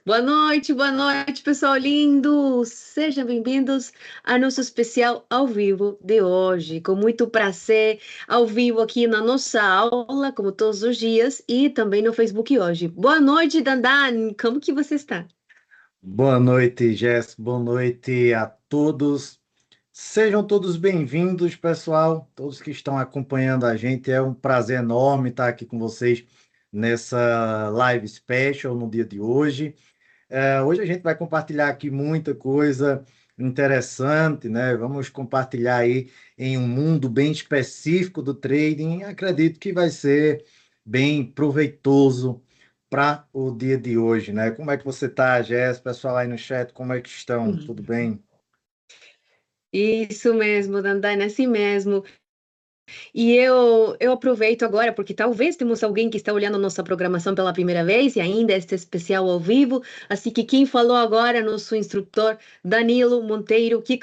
Boa noite, pessoal lindo! Sejam bem-vindos ao nosso especial ao vivo de hoje. Com muito prazer, ao vivo aqui na nossa aula, como todos os dias, e também no Facebook hoje. Boa noite, Dandan! Como que você está? Boa noite, Jess. Boa noite a todos. Sejam todos bem-vindos, pessoal. Todos que estão acompanhando a gente. É um prazer enorme estar aqui com vocês nessa live special no dia de hoje. Hoje a gente vai compartilhar aqui muita coisa interessante, né? Vamos compartilhar aí em um mundo bem específico do trading. Acredito que vai ser bem proveitoso para o dia de hoje, né? Como é que você está, Jess? Pessoal aí no chat, como é que estão? Tudo bem? Isso mesmo, Dandan, é assim mesmo. E eu aproveito agora, porque talvez temos alguém que está olhando nossa programação pela primeira vez e ainda este especial ao vivo. Assim que quem falou agora é nosso instrutor Danilo Monteiro, que,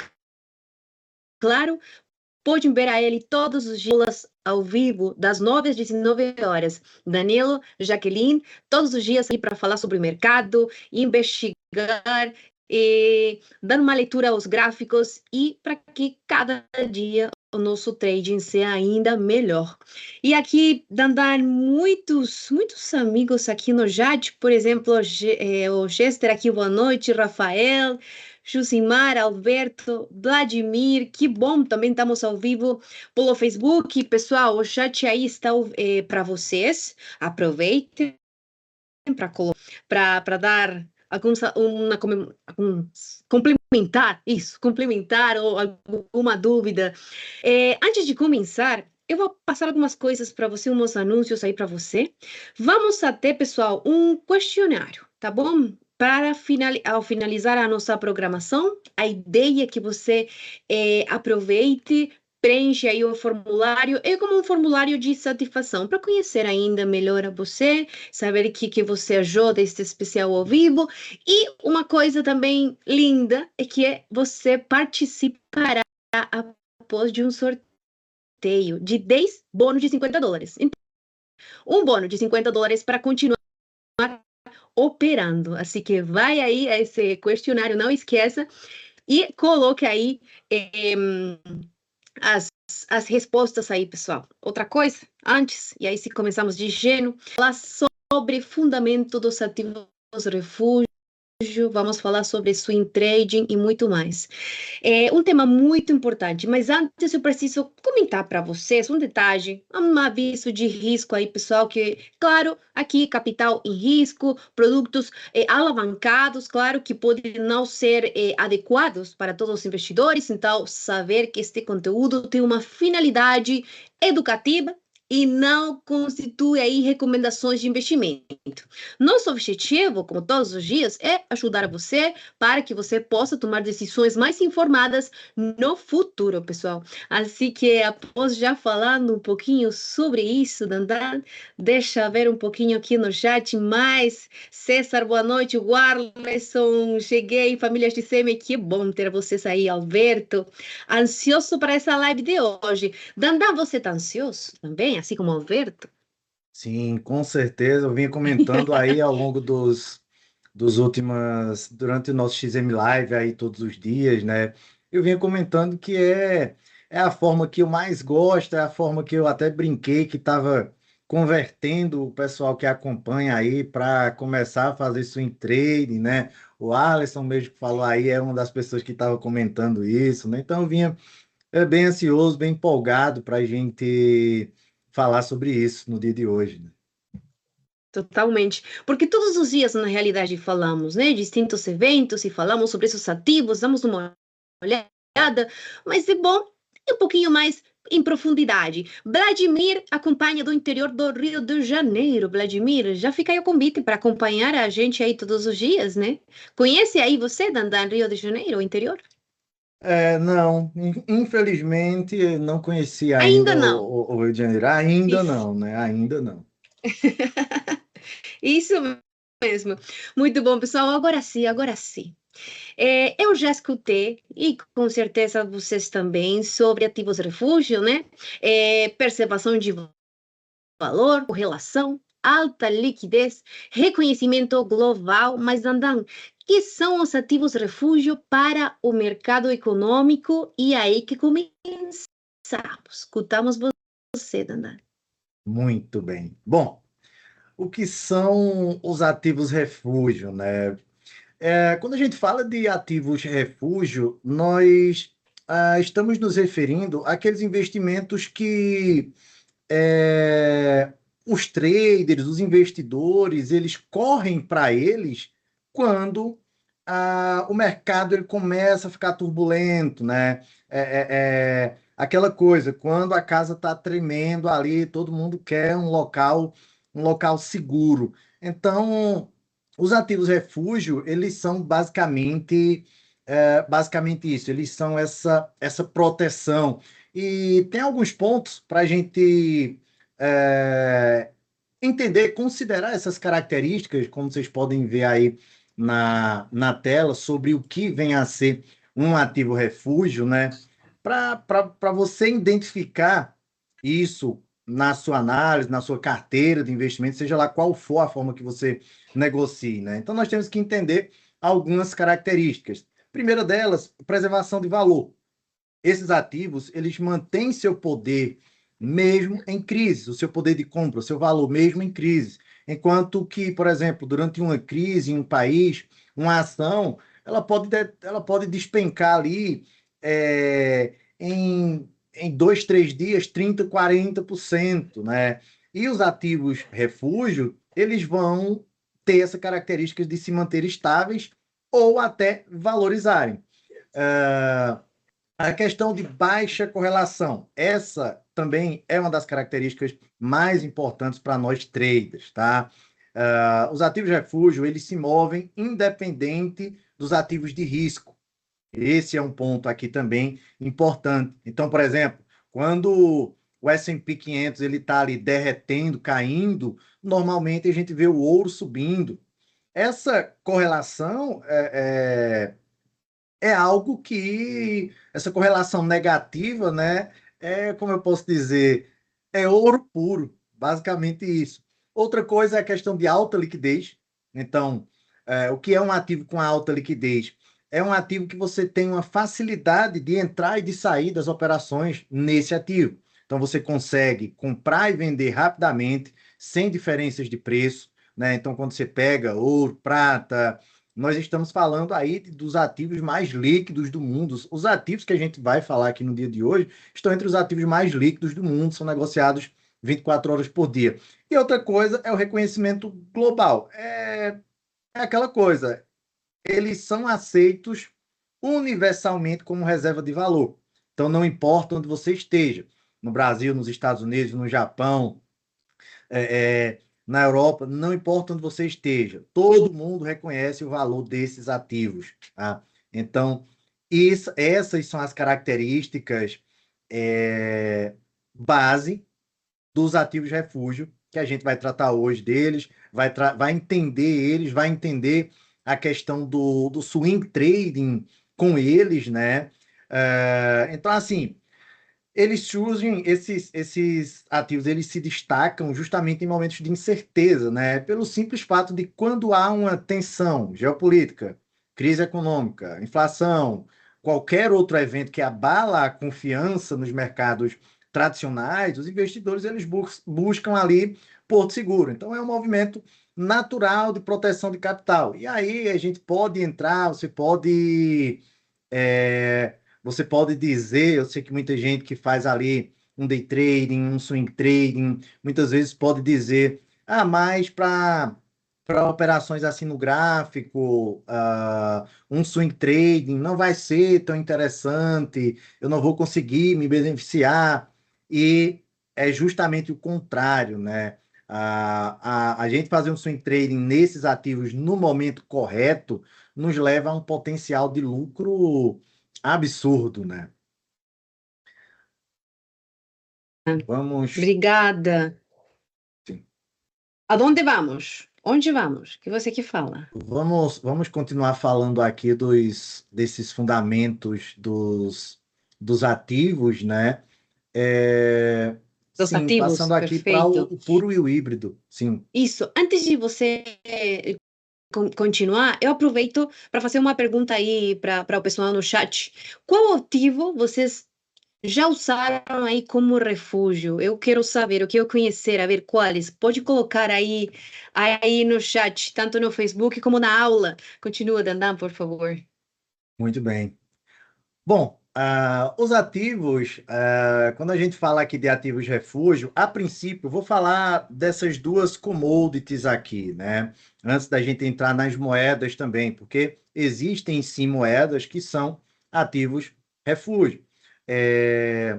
claro, pode ver a ele todos os dias ao vivo, das 9 às 19 horas. Danilo, Jaqueline, todos os dias aí para falar sobre o mercado, investigar e dar uma leitura aos gráficos e para que cada dia o nosso trading seja ainda melhor. E aqui, Dandan, muitos amigos aqui no chat, por exemplo, o Chester aqui, boa noite, Rafael, Jusimar, Alberto, Vladimir, que bom, também estamos ao vivo pelo Facebook. Pessoal, o chat aí está para vocês. Aproveitem para dar alguns, complementar, isso, complementar ou alguma dúvida. Antes de começar, eu vou passar algumas coisas para você, uns anúncios aí para você. Vamos até, pessoal, um questionário, tá bom? Ao finalizar a nossa programação, a ideia é que você aproveite, preencha aí o formulário, é como um formulário de satisfação, para conhecer ainda melhor a você, saber que você achou deste especial ao vivo. E uma coisa também linda é que você participará após de um sorteio de 10 bônus de US$ 50. Então, um bônus de US$ 50 para continuar operando. Assim que vai aí a esse questionário, não esqueça, e coloque aí as, as respostas aí, pessoal. Outra coisa, antes, e aí se começamos de gênero, falar sobre fundamento dos ativos refúgio, vamos falar sobre swing trading e muito mais. É um tema muito importante, mas antes eu preciso comentar para vocês um detalhe, um aviso de risco aí, pessoal, que, claro, aqui capital em risco, produtos alavancados, claro, que podem não ser adequados para todos os investidores, então saber que este conteúdo tem uma finalidade educativa e não constitui aí recomendações de investimento. Nosso objetivo, como todos os dias, é ajudar você para que você possa tomar decisões mais informadas no futuro, pessoal. Assim que, após já falando um pouquinho sobre isso, Dandan, deixa eu ver um pouquinho aqui no chat mais. César, boa noite. Warleson, cheguei. Famílias de Semi, que bom ter vocês aí, Alberto. Ansioso para essa live de hoje. Dandan, você tá ansioso também, assim como o Alberto? Sim, com certeza. Eu vinha comentando aí ao longo dos últimas, durante o nosso XM Live aí todos os dias, né? Eu vinha comentando que é a forma que eu mais gosto, é a forma que eu até brinquei que estava convertendo o pessoal que acompanha aí para começar a fazer swing trade, né? O Alisson mesmo que falou aí é uma das pessoas que estava comentando isso, né? Então eu vinha bem ansioso, bem empolgado para a gente falar sobre isso no dia de hoje, né? Totalmente, porque todos os dias, na realidade, falamos, né, distintos eventos e falamos sobre esses ativos, damos uma olhada, mas é bom ir um pouquinho mais em profundidade. Vladimir acompanha do interior do Rio de Janeiro. Vladimir, já fica aí o convite para acompanhar a gente aí todos os dias, né? Conhece aí você, Dandan, Rio de Janeiro, o interior? Não, infelizmente não conheci Ainda ainda não. o Rio de Janeiro. Ainda Isso. não, né? Ainda não. Isso mesmo. Muito bom, pessoal. Agora sim, agora sim. Eu já escutei, e com certeza vocês também, sobre ativos refúgio, né? Preservação de valor, correlação, alta liquidez, reconhecimento global, mas Dandan, que são os ativos refúgio para o mercado econômico? E aí que começamos. Escutamos você, Dandan. Muito bem. Bom, o que são os ativos refúgio, né? Quando a gente fala de ativos refúgio, nós estamos nos referindo àqueles investimentos que os traders, os investidores, eles correm para eles quando o mercado ele começa a ficar turbulento, né? Aquela coisa, quando a casa está tremendo ali, todo mundo quer um local seguro. Então, os ativos refúgio, eles são basicamente isso, eles são essa proteção. E tem alguns pontos para a gente é, entender, considerar essas características, como vocês podem ver aí na tela, sobre o que vem a ser um ativo refúgio, né? Para você identificar isso na sua análise, na sua carteira de investimento, seja lá qual for a forma que você negocie, né? Então, nós temos que entender algumas características. Primeira delas, preservação de valor. Esses ativos, eles mantêm seu poder mesmo em crise, o seu poder de compra, o seu valor mesmo em crise. Enquanto que, por exemplo, durante uma crise em um país, uma ação, ela pode despencar ali em 2, 3 dias, 30, 40%, né? E os ativos refúgio, eles vão ter essa característica de se manter estáveis ou até valorizarem. Uh, a questão de baixa correlação, essa também é uma das características mais importantes para nós traders, tá? Os ativos de refúgio, eles se movem independente dos ativos de risco. Esse é um ponto aqui também importante. Então, por exemplo, quando o S&P 500 ele está ali derretendo, caindo, normalmente a gente vê o ouro subindo. Essa correlação é algo que essa correlação negativa, né? Como eu posso dizer, é ouro puro, basicamente isso. Outra coisa é a questão de alta liquidez. Então, o que é um ativo com alta liquidez? É um ativo que você tem uma facilidade de entrar e de sair das operações nesse ativo. Então, você consegue comprar e vender rapidamente, sem diferenças de preço, né? Então, quando você pega ouro, prata, nós estamos falando aí dos ativos mais líquidos do mundo. Os ativos que a gente vai falar aqui no dia de hoje estão entre os ativos mais líquidos do mundo, são negociados 24 horas por dia. E outra coisa é o reconhecimento global. É aquela coisa, eles são aceitos universalmente como reserva de valor. Então, não importa onde você esteja, no Brasil, nos Estados Unidos, no Japão, na Europa, não importa onde você esteja, todo mundo reconhece o valor desses ativos. Tá? Então, essas são as características base dos ativos de refúgio, que a gente vai tratar hoje deles, vai entender eles, vai entender a questão do swing trading com eles, né? Então, assim, eles surgem, esses ativos, eles se destacam justamente em momentos de incerteza, né? Pelo simples fato de quando há uma tensão geopolítica, crise econômica, inflação, qualquer outro evento que abala a confiança nos mercados tradicionais, os investidores eles buscam ali porto seguro. Então é um movimento natural de proteção de capital. E aí a gente pode entrar, você pode dizer, eu sei que muita gente que faz ali um day trading, um swing trading, muitas vezes pode dizer, mas para operações assim no gráfico, um swing trading não vai ser tão interessante, eu não vou conseguir me beneficiar. E é justamente o contrário, né? A gente fazer um swing trading nesses ativos no momento correto nos leva a um potencial de lucro absurdo, né? Vamos, Obrigada. sim, Aonde vamos? Onde vamos? Que você que fala. vamos continuar falando aqui desses fundamentos dos ativos, né? É, dos Sim, ativos, passando aqui para perfeito. o puro e o híbrido. Sim, Isso, antes de você continuar, eu aproveito para fazer uma pergunta aí para o pessoal no chat. Qual ativo vocês já usaram aí como refúgio? Eu quero saber, eu quero conhecer, a ver quais. Pode colocar aí no chat, tanto no Facebook como na aula. Continua, Dandan, por favor. muito bem. Bom, os ativos, quando a gente fala aqui de ativos refúgio, a princípio, eu vou falar dessas duas commodities aqui, né? Antes da gente entrar nas moedas também, porque existem sim moedas que são ativos refúgio. É,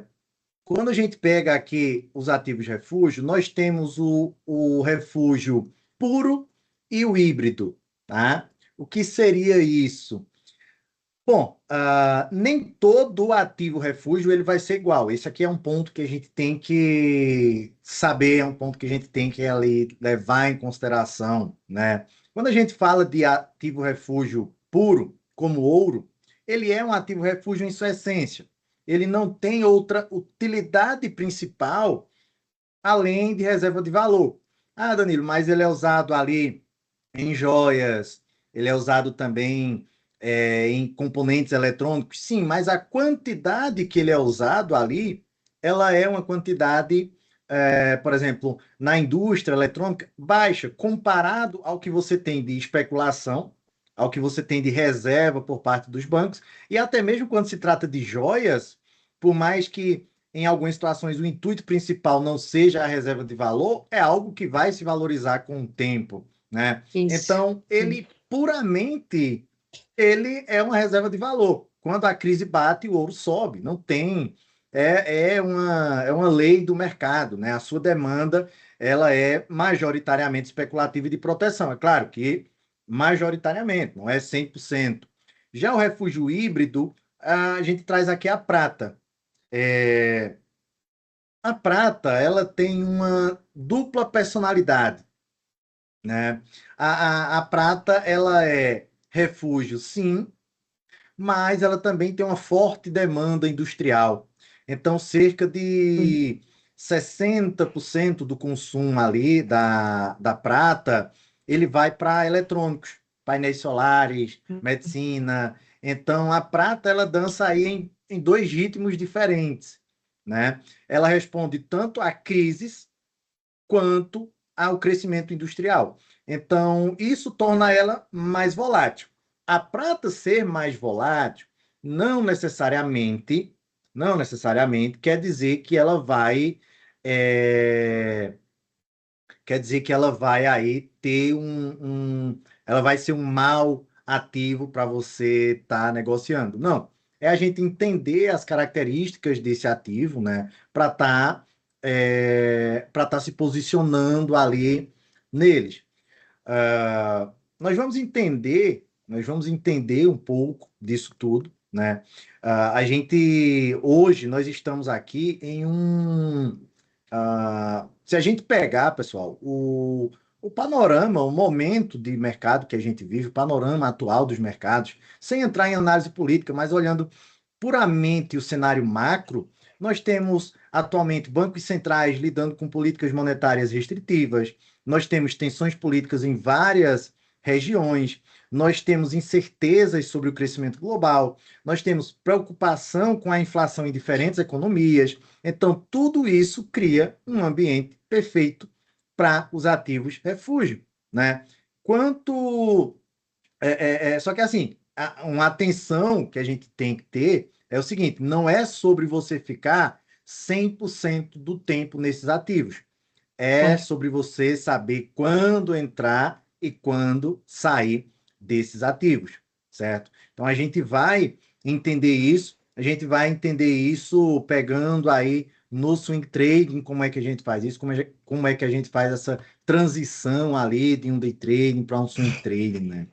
Quando a gente pega aqui os ativos refúgio, nós temos o refúgio puro e o híbrido, tá? O que seria isso? Bom, nem todo ativo refúgio ele vai ser igual. Esse aqui é um ponto que a gente tem que saber, é um ponto que a gente tem que ali levar em consideração, né? Quando a gente fala de ativo refúgio puro, como ouro, ele é um ativo refúgio em sua essência. Ele não tem outra utilidade principal além de reserva de valor. Ah, Danilo, mas ele é usado ali em joias, ele é usado também em componentes eletrônicos, sim, mas a quantidade que ele é usado ali, ela é uma quantidade, por exemplo, na indústria eletrônica, baixa, comparado ao que você tem de especulação, ao que você tem de reserva por parte dos bancos, e até mesmo quando se trata de joias, por mais que em algumas situações o intuito principal não seja a reserva de valor, é algo que vai se valorizar com o tempo, né? Isso. Então, ele é uma reserva de valor. Quando a crise bate, o ouro sobe. Não tem. É uma lei do mercado, né? A sua demanda ela é majoritariamente especulativa e de proteção. É claro que majoritariamente, não é 100%. Já o refúgio híbrido, a gente traz aqui a prata. É, a prata, ela tem uma dupla personalidade, né? A prata, ela é refúgio, sim, mas ela também tem uma forte demanda industrial. Então, cerca Uhum. de 60% do consumo ali da prata, ele vai para eletrônicos, painéis solares, medicina. Então, a prata, ela dança aí em dois ritmos diferentes, né? Ela responde tanto a crises quanto ao crescimento industrial. Então, isso torna ela mais volátil. A prata ser mais volátil não necessariamente, não necessariamente quer dizer que ela vai, é, quer dizer que ela vai aí ter ela vai ser um mal ativo para você estar negociando. Não, é a gente entender as características desse ativo, né, para estar se posicionando ali neles. Nós vamos entender um pouco disso tudo, né? Hoje, nós estamos aqui se a gente pegar, pessoal, o panorama, o momento de mercado que a gente vive, o panorama atual dos mercados, sem entrar em análise política, mas olhando puramente o cenário macro, nós temos atualmente bancos centrais lidando com políticas monetárias restritivas, nós temos tensões políticas em várias regiões, nós temos incertezas sobre o crescimento global, nós temos preocupação com a inflação em diferentes economias. Então, tudo isso cria um ambiente perfeito para os ativos refúgio, né? Quanto só que assim, uma atenção que a gente tem que ter é o seguinte: não é sobre você ficar 100% do tempo nesses ativos. É Claro. sobre você saber quando entrar e quando sair desses ativos, certo? Então a gente vai entender isso pegando aí no swing trading, como é que a gente faz isso, como é que a gente faz essa transição ali de um day trading para um swing trading, né?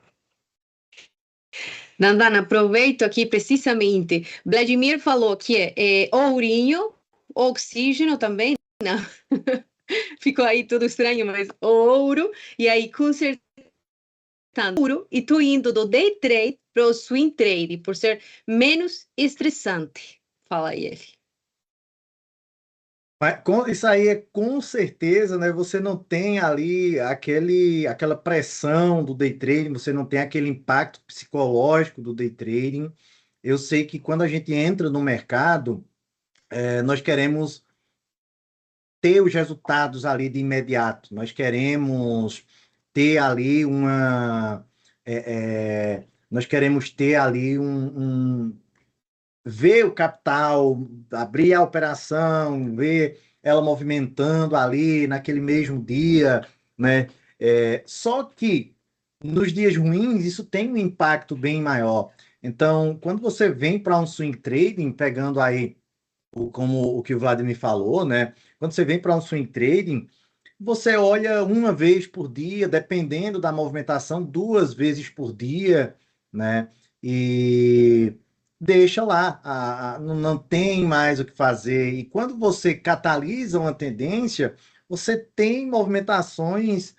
Nandana, aproveito aqui precisamente. Vladimir falou que é ourinho, oxígeno também, não. Ficou aí tudo estranho, mas ouro, e aí consertando ouro, e tô indo do day trade pro swing trade, por ser menos estressante. Fala aí, ele. Isso aí é com certeza, né? Você não tem ali aquela pressão do day trading, você não tem aquele impacto psicológico do day trading. Eu sei que quando a gente entra no mercado, nós queremos ter os resultados ali de imediato. Nós queremos ter ali nós queremos ter ali ver o capital, abrir a operação, ver ela movimentando ali naquele mesmo dia, né? Só que nos dias ruins isso tem um impacto bem maior. Então, quando você vem para um swing trading, pegando aí como o que o Vladimir falou, né? Quando você vem para um swing trading, você olha uma vez por dia, dependendo da movimentação, duas vezes por dia, né? E deixa lá, não tem mais o que fazer. E quando você catalisa uma tendência, você tem movimentações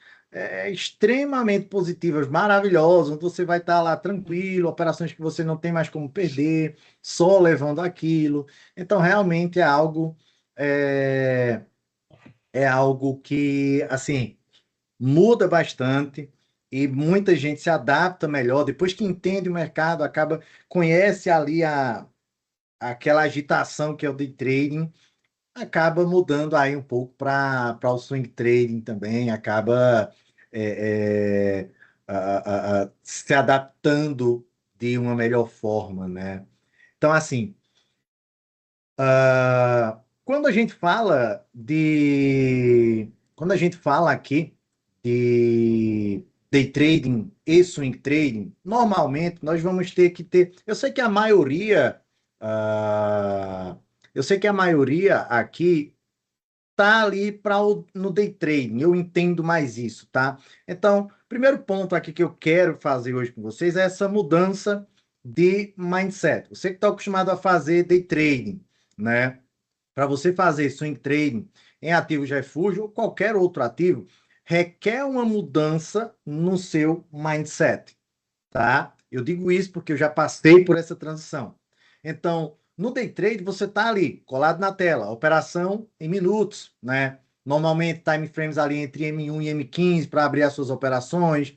extremamente positivas, maravilhosas, onde você vai estar lá tranquilo, operações que você não tem mais como perder, só levando aquilo. Então, realmente é, é algo que, assim, muda bastante e muita gente se adapta melhor. Depois que entende o mercado, conhece ali aquela agitação que é o day trading, acaba mudando aí um pouco para o swing trading também, acaba é, se adaptando de uma melhor forma, né? Então, assim, quando a gente fala quando a gente fala aqui de day trading e swing trading, normalmente nós vamos ter que ter. Ah, eu sei que a maioria aqui tá ali no day trading. Eu entendo mais isso, tá? Então, primeiro ponto aqui que eu quero fazer hoje com vocês é essa mudança de mindset. Você que está acostumado a fazer day trading, né? Para você fazer swing trading em ativos de refúgio ou qualquer outro ativo, requer uma mudança no seu mindset, tá? Eu digo isso porque eu já passei por essa transição. Então, no day trade, você está ali, colado na tela, operação em minutos, né? Normalmente, time frames ali entre M1 e M15 para abrir as suas operações.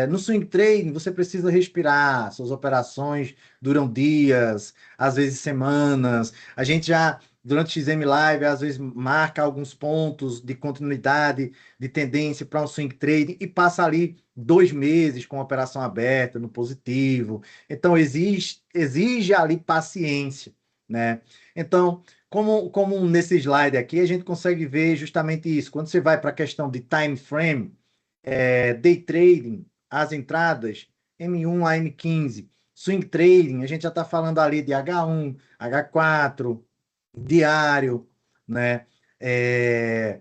No swing trading, você precisa respirar, suas operações duram dias, às vezes semanas. A gente já, durante o XM Live, às vezes marca alguns pontos de continuidade, de tendência para um swing trading e passa ali 2 meses com a operação aberta, no positivo. Então, exige ali paciência, né? Então, como nesse slide aqui, a gente consegue ver justamente isso. Quando você vai para a questão de time frame, day trading, as entradas, M1 a M15, swing trading, a gente já está falando ali de H1, H4, diário, né? É,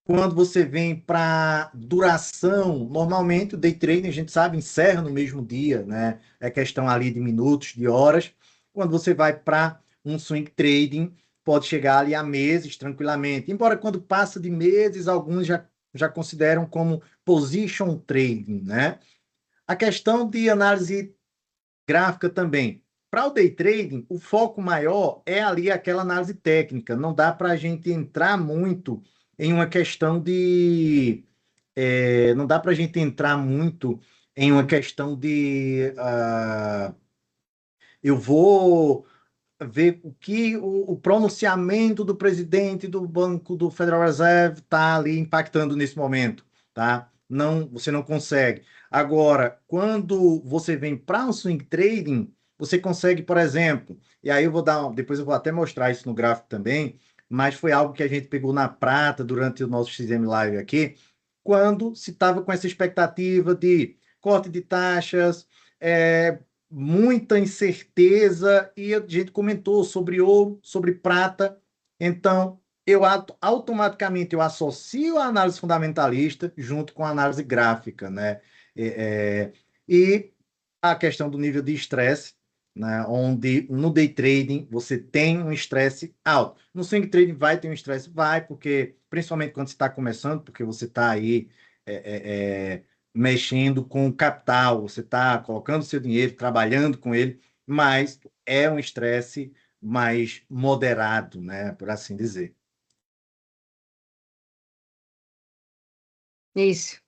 quando você vem para duração, normalmente o day trading, a gente sabe, encerra no mesmo dia, né? É questão ali de minutos, de horas. Quando você vai para um swing trading, pode chegar ali a meses tranquilamente. Embora quando passa de meses, alguns já consideram como position trading, né? A questão de análise gráfica também. Para o day trading, o foco maior é ali aquela análise técnica. Não dá para a gente entrar muito em uma questão não dá para a gente entrar muito em uma questão eu vou ver o que o pronunciamento do presidente do Banco do Federal Reserve está ali impactando nesse momento, tá? Não, você não consegue. Agora, quando você vem para um swing trading, você consegue, por exemplo, e aí depois eu vou até mostrar isso no gráfico também, mas foi algo que a gente pegou na prata durante o nosso XM Live aqui, quando se estava com essa expectativa de corte de taxas, muita incerteza, e a gente comentou sobre ouro, sobre prata. Então, automaticamente eu associo a análise fundamentalista junto com a análise gráfica, né? E a questão do nível de estresse, né? Onde no day trading você tem um estresse alto. No swing trading vai ter um estresse? Vai, porque principalmente quando você está começando, porque você está aí é, é, é, mexendo com o capital, você está colocando seu dinheiro, trabalhando com ele, mas é um estresse mais moderado, né? Por assim dizer. Isso.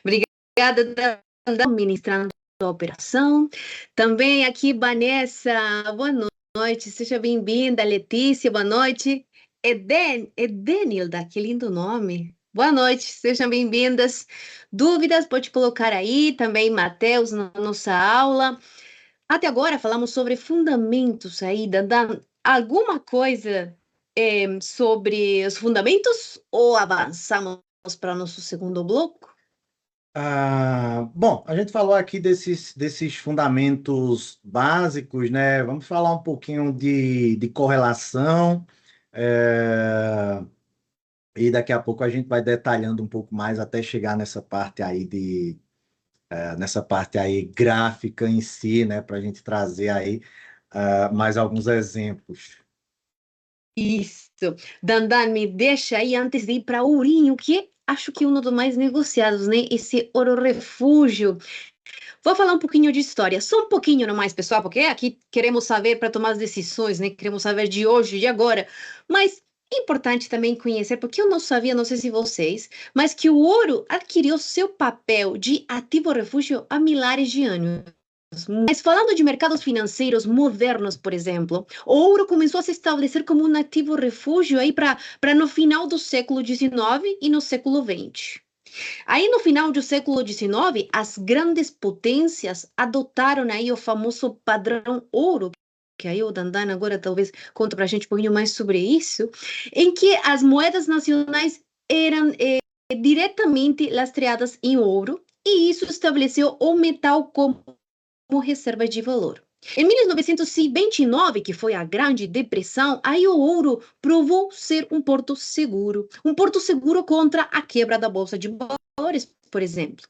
Obrigada, Dandão, ministrando a operação. Também aqui, Vanessa, boa noite, seja bem-vinda. Letícia, boa noite. Edenilda, que lindo nome. Boa noite, sejam bem-vindas. Dúvidas, pode colocar aí. Também, Matheus, na nossa aula. Até agora falamos sobre fundamentos aí, Dandan. Alguma coisa sobre os fundamentos ou avançamos para nosso segundo bloco? Bom, a gente falou aqui desses fundamentos básicos, né? Vamos falar um pouquinho de correlação, é, e daqui a pouco a gente vai detalhando um pouco mais até chegar nessa parte aí gráfica em si, né? Para a gente trazer aí mais alguns exemplos. Isso. Dandan, me deixa aí antes de ir para Ourinho, que acho que é um dos mais negociados, né? Esse ouro refúgio. Vou falar um pouquinho de história, só um pouquinho não mais, pessoal, porque aqui queremos saber para tomar as decisões, né? Queremos saber de hoje, de agora. Mas é importante também conhecer, porque eu não sabia, não sei se vocês, mas que o ouro adquiriu seu papel de ativo refúgio há milhares de anos. Mas falando de mercados financeiros modernos, por exemplo, o ouro começou a se estabelecer como um ativo refúgio aí para no final do século XIX e no século XX. Aí no final do século XIX, as grandes potências adotaram aí o famoso padrão ouro, que aí o Dandan agora talvez conta para a gente um pouquinho mais sobre isso, em que as moedas nacionais eram diretamente lastreadas em ouro, e isso estabeleceu o metal como reserva de valor. Em 1929, que foi a Grande Depressão, aí o ouro provou ser um porto seguro contra a quebra da bolsa de valores, por exemplo.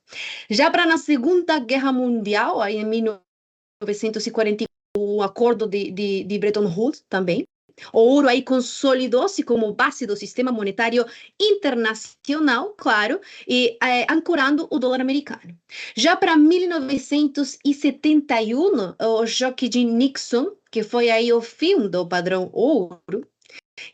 Já para na Segunda Guerra Mundial, aí em 1940, o acordo de Bretton Woods também, o ouro aí consolidou-se como base do sistema monetário internacional, claro, e ancorando o dólar americano. Já para 1971, o choque de Nixon, que foi aí o fim do padrão ouro,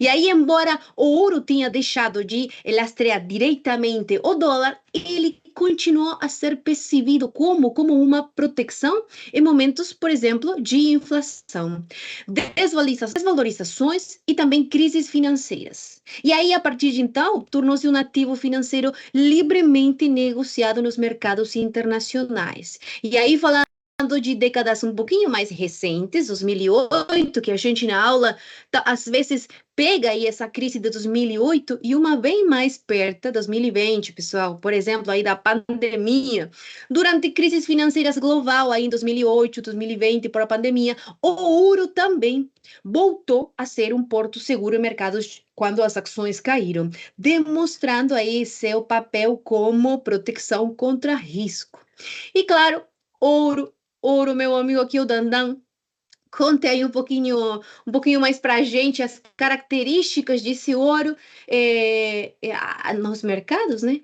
e aí, embora o ouro tenha deixado de lastrear diretamente o dólar, ele continuou a ser percebido como uma proteção em momentos, por exemplo, de inflação, desvalorizações e também crises financeiras. E aí, a partir de então, tornou-se um ativo financeiro livremente negociado nos mercados internacionais. E aí, falando de décadas um pouquinho mais recentes, 2008, que a gente na aula às vezes pega aí essa crise de 2008 e uma bem mais perto, 2020, pessoal, por exemplo, aí da pandemia, durante crises financeiras global aí em 2008, 2020, por a pandemia, o ouro também voltou a ser um porto seguro em mercados quando as ações caíram, demonstrando aí seu papel como proteção contra risco. E claro, ouro, meu amigo aqui, o Dandan, conte aí um pouquinho mais para a gente as características desse ouro nos mercados, né?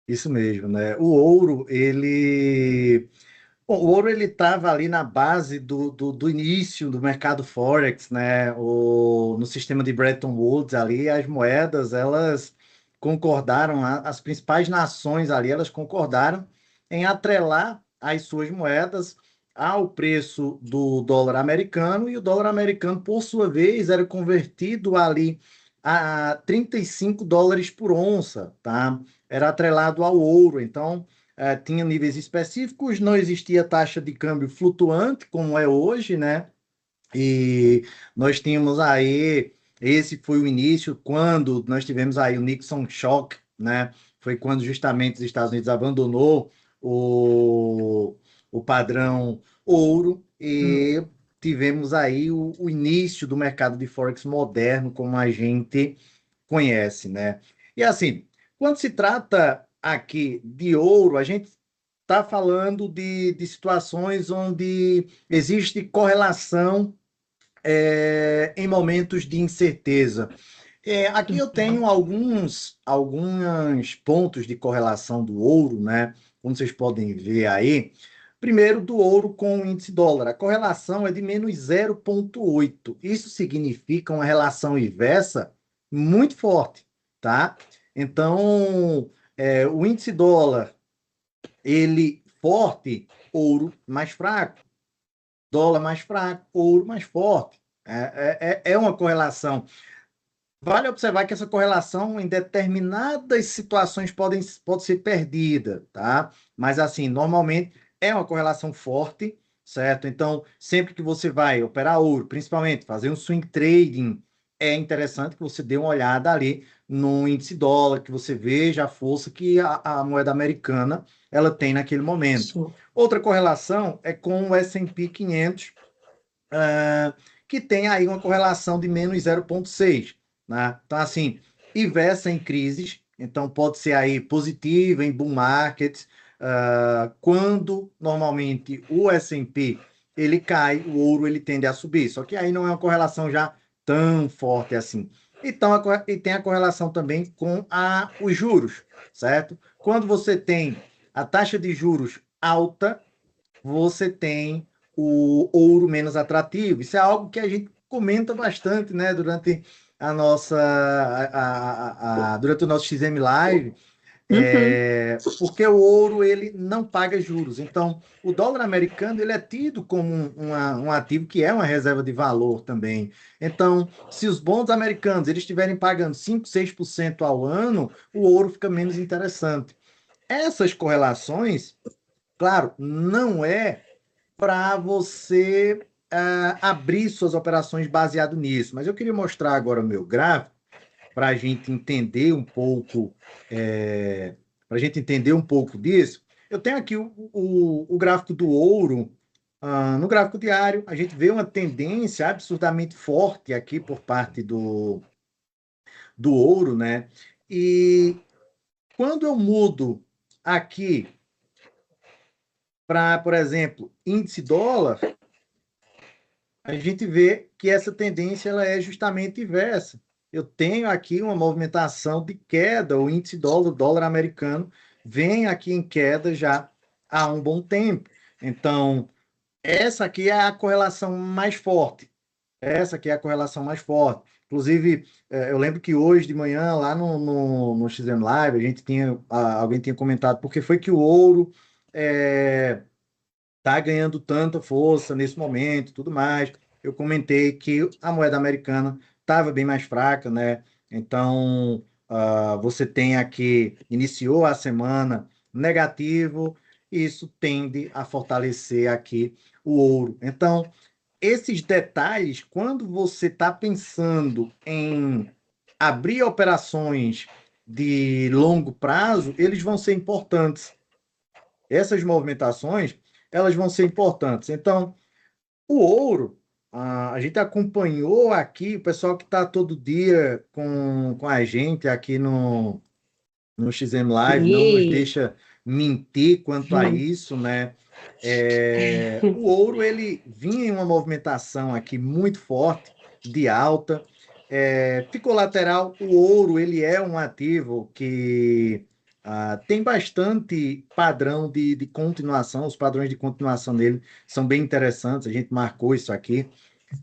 Isso mesmo, né? O ouro ele estava ali na base do início do mercado Forex, né? No sistema de Bretton Woods ali, as moedas, elas concordaram, as principais nações ali, elas concordaram em atrelar as suas moedas ao preço do dólar americano, e o dólar americano, por sua vez, era convertido ali a 35 dólares por onça, tá? Era atrelado ao ouro, então tinha níveis específicos, não existia taxa de câmbio flutuante, como é hoje, né? E nós tínhamos aí, esse foi o início, quando nós tivemos aí o Nixon Shock, né? Foi quando justamente os Estados Unidos abandonou o padrão ouro e tivemos aí o início do mercado de Forex moderno, como a gente conhece, né? E assim, quando se trata aqui de ouro, a gente está falando de situações onde existe correlação em momentos de incerteza. Aqui eu tenho alguns pontos de correlação do ouro, né? Como vocês podem ver aí. Primeiro, do ouro com o índice dólar. A correlação é de menos 0,8. Isso significa uma relação inversa muito forte, tá? Então, o índice dólar, ele forte, ouro mais fraco, dólar mais fraco, ouro mais forte. É uma correlação. Vale observar que essa correlação em determinadas situações pode ser perdida, tá? Mas assim, normalmente é uma correlação forte, certo? Então, sempre que você vai operar ouro, principalmente fazer um swing trading, é interessante que você dê uma olhada ali no índice dólar, que você veja a força que a moeda americana ela tem naquele momento. Sim. Outra correlação é com o S&P 500, que tem aí uma correlação de menos 0,6, né? Então, assim, inversa em crises, então pode ser aí positiva em bull market, quando normalmente o S&P ele cai, o ouro ele tende a subir, só que aí não é uma correlação já tão forte assim. Então, e tem a correlação também com os juros, certo? Quando você tem a taxa de juros alta, você tem o ouro menos atrativo. Isso é algo que a gente comenta bastante, né, durante a nossa durante o nosso XM Live, Uhum. porque o ouro ele não paga juros. Então, o dólar americano ele é tido como um ativo que é uma reserva de valor também. Então, se os bons americanos eles estiverem pagando 5, 6% ao ano, o ouro fica menos interessante. Essas correlações, claro, não é para você abrir suas operações baseado nisso. Mas eu queria mostrar agora o meu gráfico para a gente entender um pouco, para a gente entender um pouco disso. Eu tenho aqui o gráfico do ouro. No gráfico diário, a gente vê uma tendência absurdamente forte aqui por parte do ouro, né? E quando eu mudo aqui para, por exemplo, índice dólar, a gente vê que essa tendência ela é justamente inversa. Eu tenho aqui uma movimentação de queda, o índice dólar, o dólar americano, vem aqui em queda já há um bom tempo. Então, essa aqui é a correlação mais forte. Essa aqui é a correlação mais forte. Inclusive, eu lembro que hoje de manhã, lá no XM Live, alguém tinha comentado porque foi que o ouro está ganhando tanta força nesse momento e tudo mais. Eu comentei que a moeda americana estava bem mais fraca, né? Então, você tem aqui, iniciou a semana negativo, e isso tende a fortalecer aqui o ouro. Então, esses detalhes, quando você está pensando em abrir operações de longo prazo, eles vão ser importantes. Essas movimentações, elas vão ser importantes. Então, o ouro, a gente acompanhou aqui, o pessoal que está todo dia com a gente aqui no XM Live, não nos Sim. deixa mentir quanto a isso, né? O ouro, ele vinha em uma movimentação aqui muito forte, de alta, ficou lateral. O ouro, ele é um ativo que tem bastante padrão de continuação, os padrões de continuação dele são bem interessantes, a gente marcou isso aqui,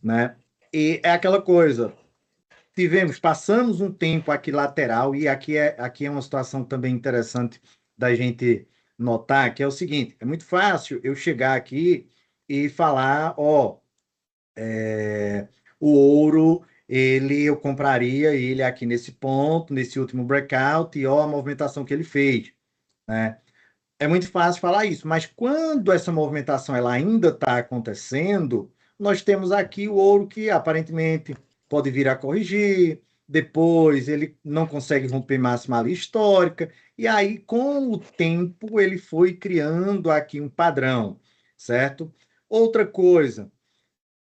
né? E é aquela coisa, passamos um tempo aqui lateral, e aqui é uma situação também interessante da gente notar, que é o seguinte, é muito fácil eu chegar aqui e falar, ó, o ouro, eu compraria ele aqui nesse ponto, nesse último breakout, e ó, a movimentação que ele fez, né? É muito fácil falar isso, mas quando essa movimentação ela ainda está acontecendo, nós temos aqui o ouro que aparentemente pode vir a corrigir, depois ele não consegue romper máxima ali histórica, e aí com o tempo ele foi criando aqui um padrão, certo? Outra coisa,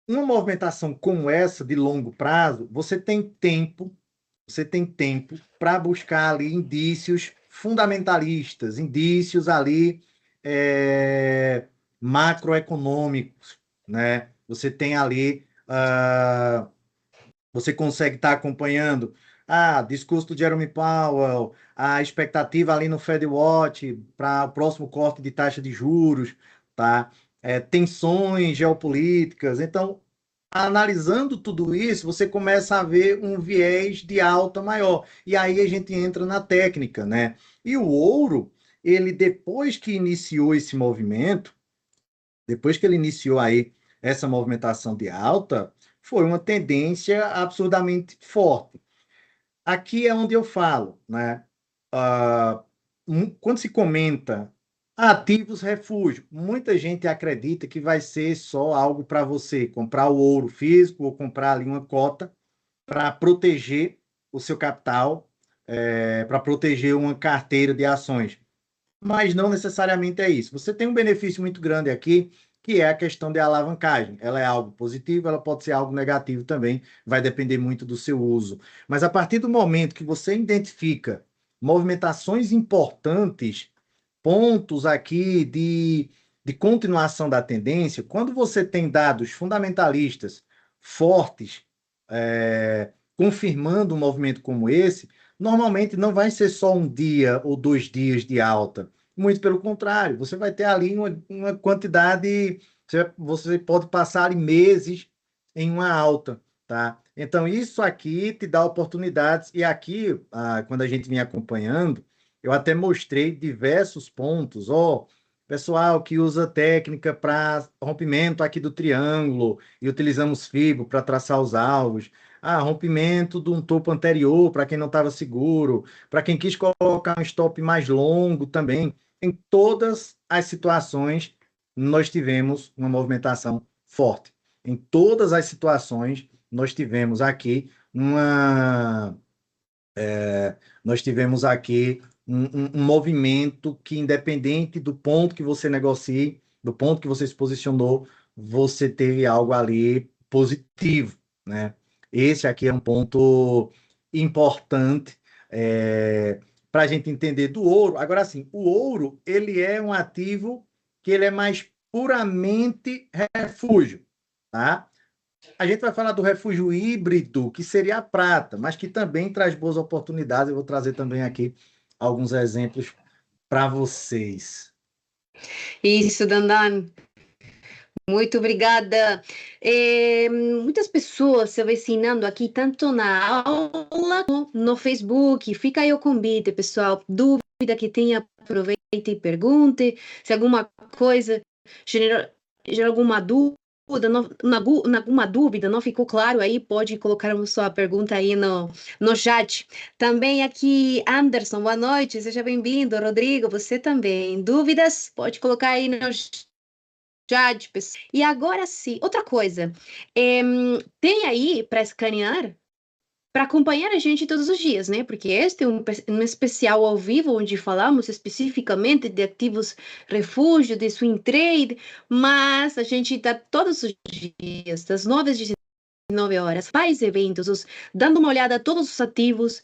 uma movimentação como essa de longo prazo, você tem tempo para buscar ali indícios fundamentalistas, indícios ali macroeconômicos, né? Você tem ali, você consegue estar acompanhando discurso do Jerome Powell, a expectativa ali no Fed Watch para o próximo corte de taxa de juros, tá? Tensões geopolíticas. Então, analisando tudo isso, você começa a ver um viés de alta maior. E aí a gente entra na técnica, né? E o ouro, ele depois que iniciou esse movimento, depois que ele iniciou aí essa movimentação de alta, foi uma tendência absurdamente forte. Aqui é onde eu falo, né? Ah, quando se comenta ativos refúgio, muita gente acredita que vai ser só algo para você comprar o ouro físico ou comprar ali uma cota para proteger o seu capital, para proteger uma carteira de ações. Mas não necessariamente é isso. Você tem um benefício muito grande aqui, que é a questão de alavancagem. Ela é algo positivo, ela pode ser algo negativo também, vai depender muito do seu uso. Mas a partir do momento que você identifica movimentações importantes, pontos aqui de continuação da tendência, quando você tem dados fundamentalistas fortes, confirmando um movimento como esse, normalmente não vai ser só um dia ou 2 dias de alta. Muito pelo contrário, você vai ter ali uma quantidade, você pode passar ali meses em uma alta, tá? Então, isso aqui te dá oportunidades, e aqui, quando a gente vinha acompanhando, eu até mostrei diversos pontos, ó, pessoal que usa técnica para rompimento aqui do triângulo, e utilizamos FIBO para traçar os alvos, rompimento de um topo anterior para quem não estava seguro, para quem quis colocar um stop mais longo também. Em todas as situações, nós tivemos uma movimentação forte. Em todas as situações, nós tivemos aqui uma. Nós tivemos aqui um movimento que, independente do ponto que você negocie, do ponto que você se posicionou, você teve algo ali positivo, né? Esse aqui é um ponto importante para a gente entender do ouro. Agora, sim, o ouro ele é um ativo que ele é mais puramente refúgio, tá? A gente vai falar do refúgio híbrido, que seria a prata, mas que também traz boas oportunidades. Eu vou trazer também aqui alguns exemplos para vocês. Isso, Dandan. Muito obrigada. Muitas pessoas se vacinando aqui, tanto na aula como no Facebook. Fica aí o convite, pessoal. Dúvida que tenha, aproveite e pergunte. Se alguma coisa gerar alguma dúvida, alguma dúvida não ficou claro aí, pode colocar a sua pergunta aí no chat. Também aqui, Anderson, boa noite, seja bem-vindo. Rodrigo, você também. Dúvidas? Pode colocar aí no Jade, pessoal. E agora sim, outra coisa, tem aí para escanear, para acompanhar a gente todos os dias, né? Porque este é um especial ao vivo, onde falamos especificamente de ativos refúgio, de swing trade, mas a gente está todos os dias, das 9 às 19 horas, faz eventos, dando uma olhada a todos os ativos,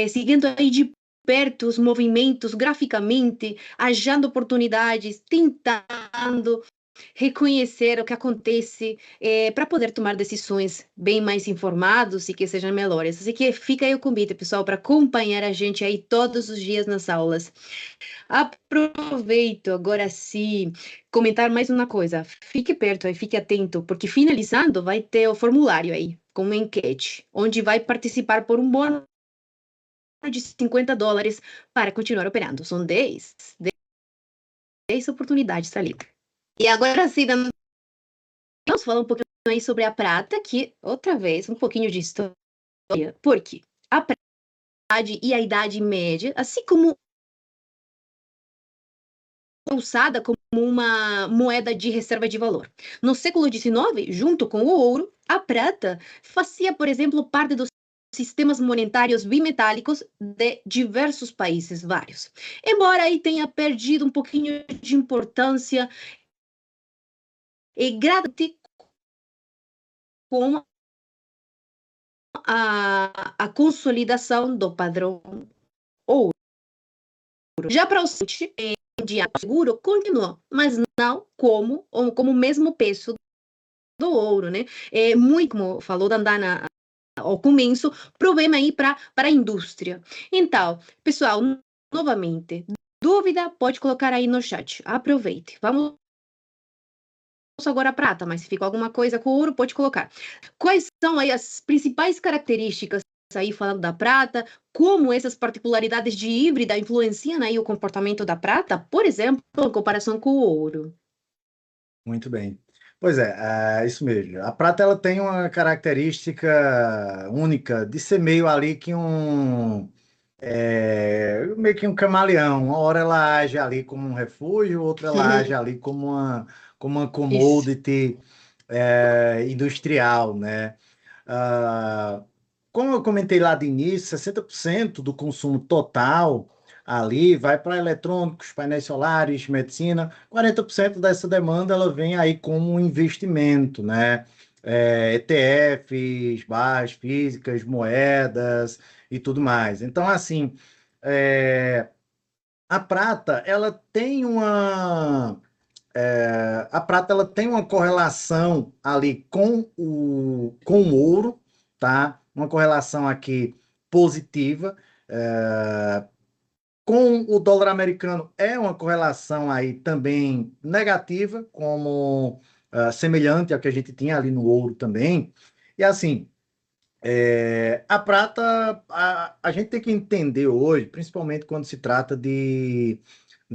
seguindo aí de perto os movimentos graficamente, achando oportunidades, tentando reconhecer o que acontece para poder tomar decisões bem mais informados e que sejam melhores. Assim que fica aí o convite, pessoal, para acompanhar a gente aí todos os dias nas aulas. Aproveito agora sim, comentar mais uma coisa. Fique perto aí, fique atento, porque finalizando vai ter o formulário aí, com uma enquete, onde vai participar por um bônus de $50 para continuar operando. São 10 oportunidades ali. E agora sim, vamos falar um pouquinho aí sobre a prata, que, outra vez, um pouquinho de história, porque a prata e a Idade Média, assim como usada como uma moeda de reserva de valor. No século XIX, junto com o ouro, a prata fazia, por exemplo, parte dos sistemas monetários bimetálicos de diversos países, vários. Embora aí tenha perdido um pouquinho de importância e gradamente com a consolidação do padrão ouro. Já para o SUT, o seguro continuou, mas não como o mesmo peso do ouro, né? Muito, como falou Dandana ao começo, problema aí para a indústria. Então, pessoal, novamente, dúvida, pode colocar aí no chat. Aproveite. Vamos agora a prata, mas se ficou alguma coisa com ouro, pode colocar. Quais são aí as principais características aí falando da prata? Como essas particularidades de híbrida influenciam aí o comportamento da prata, por exemplo, em comparação com o ouro? Muito bem. Pois é, isso mesmo. A prata ela tem uma característica única de ser meio ali que meio que um camaleão. Uma hora ela age ali como um refúgio, outra ela age ali como uma Isso. commodity industrial, né? Ah, como eu comentei lá de início, 60% do consumo total ali vai para eletrônicos, painéis solares, medicina. 40% dessa demanda ela vem aí como um investimento, né? ETFs, barras físicas, moedas e tudo mais. Então, assim, é, a prata, ela tem a prata ela tem uma correlação ali com o ouro, tá? Uma correlação aqui positiva. Com o dólar americano é uma correlação aí também negativa, como semelhante ao que a gente tinha ali no ouro também. E assim, a prata, a gente tem que entender hoje, principalmente quando se trata de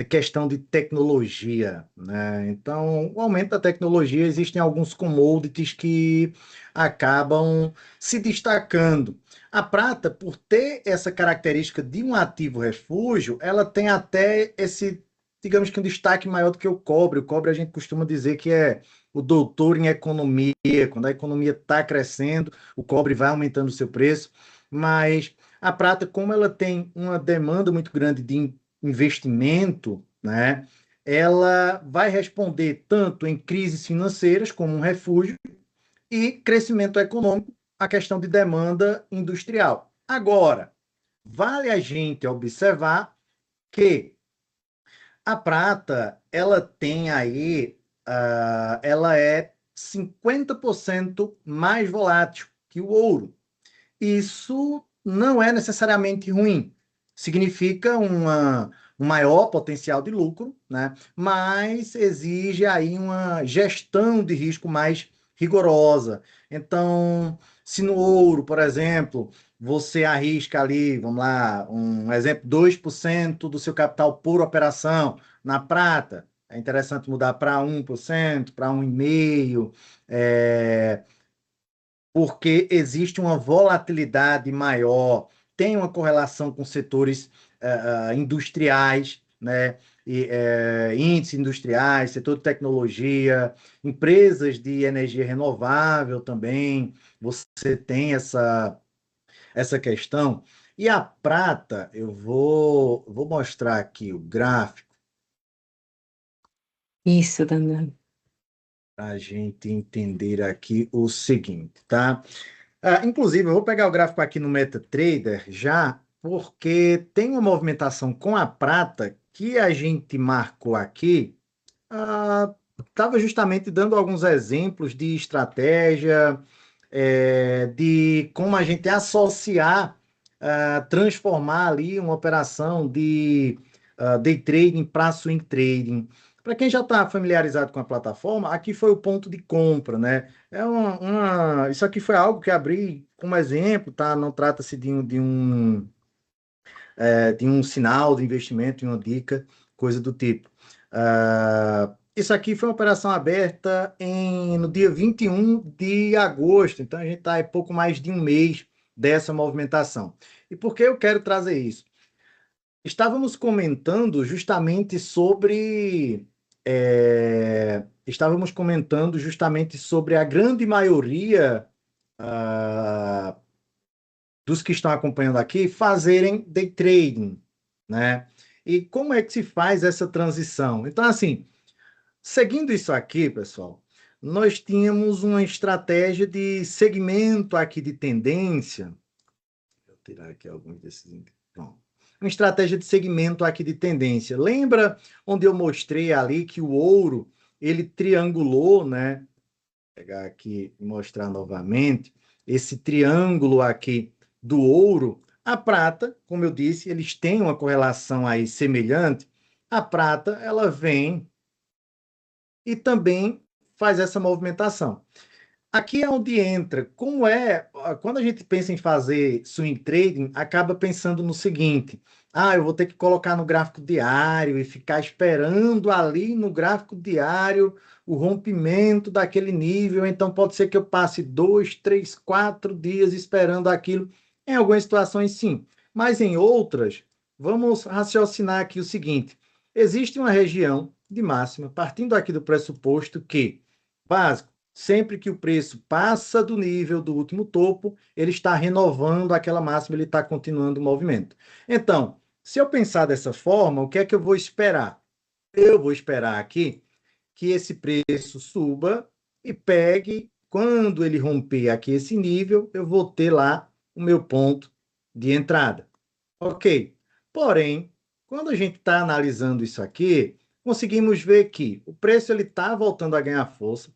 questão de tecnologia, né? Então, o aumento da tecnologia, existem alguns commodities que acabam se destacando. A prata, por ter essa característica de um ativo refúgio, ela tem até esse, digamos que um destaque maior do que o cobre. O cobre a gente costuma dizer que é o doutor em economia. Quando a economia está crescendo, o cobre vai aumentando o seu preço, mas a prata, como ela tem uma demanda muito grande de investimento, né, ela vai responder tanto em crises financeiras, como um refúgio, e crescimento econômico, a questão de demanda industrial. Agora, vale a gente observar que a prata, ela tem aí, ela é 50% mais volátil que o ouro. Isso não é necessariamente ruim. Significa um maior potencial de lucro, né? Mas exige aí uma gestão de risco mais rigorosa. Então, se no ouro, por exemplo, você arrisca ali, vamos lá, um exemplo, 2% do seu capital por operação, na prata, é interessante mudar para 1%, para 1,5%. É, porque existe uma volatilidade maior, tem uma correlação com setores industriais, né? Índices industriais, setor de tecnologia, empresas de energia renovável também, você tem essa questão. E a prata, vou mostrar aqui o gráfico Isso, Dandan. para a gente entender aqui o seguinte, tá? Inclusive, eu vou pegar o gráfico aqui no MetaTrader já, porque tem uma movimentação com a prata que a gente marcou aqui. Estava justamente dando alguns exemplos de estratégia, de como a gente associar, transformar ali uma operação de day trading para swing trading. Para quem já está familiarizado com a plataforma, aqui foi o ponto de compra, né? Isso aqui foi algo que abri como exemplo, tá? Não trata-se de um sinal de investimento, de uma dica, coisa do tipo. Isso aqui foi uma operação aberta no dia 21 de agosto, então a gente está em pouco mais de um mês dessa movimentação. E por que eu quero trazer isso? Estávamos comentando justamente sobre a grande maioria dos que estão acompanhando aqui fazerem day trading, né? E como é que se faz essa transição? Então, assim, seguindo isso aqui, pessoal, nós tínhamos uma estratégia de segmento aqui de tendência. Vou tirar aqui alguns desses. Pronto. Uma estratégia de segmento aqui de tendência. Lembra onde eu mostrei ali que o ouro ele triangulou, né? Vou pegar aqui e mostrar novamente esse triângulo aqui do ouro. A prata, como eu disse, eles têm uma correlação aí semelhante. A prata, ela vem e também faz essa movimentação. Aqui é onde entra, quando a gente pensa em fazer swing trading, acaba pensando no seguinte: eu vou ter que colocar no gráfico diário e ficar esperando ali no gráfico diário o rompimento daquele nível, então pode ser que eu passe 2, 3, 4 dias esperando aquilo. Em algumas situações, sim, mas em outras, vamos raciocinar aqui o seguinte: existe uma região de máxima, partindo aqui do pressuposto que, básico, sempre que o preço passa do nível do último topo, ele está renovando aquela máxima, ele está continuando o movimento. Então, se eu pensar dessa forma, o que é que eu vou esperar? Eu vou esperar aqui que esse preço suba e pegue. Quando ele romper aqui esse nível, eu vou ter lá o meu ponto de entrada. Ok. Porém, quando a gente está analisando isso aqui, conseguimos ver que o preço ele está voltando a ganhar força.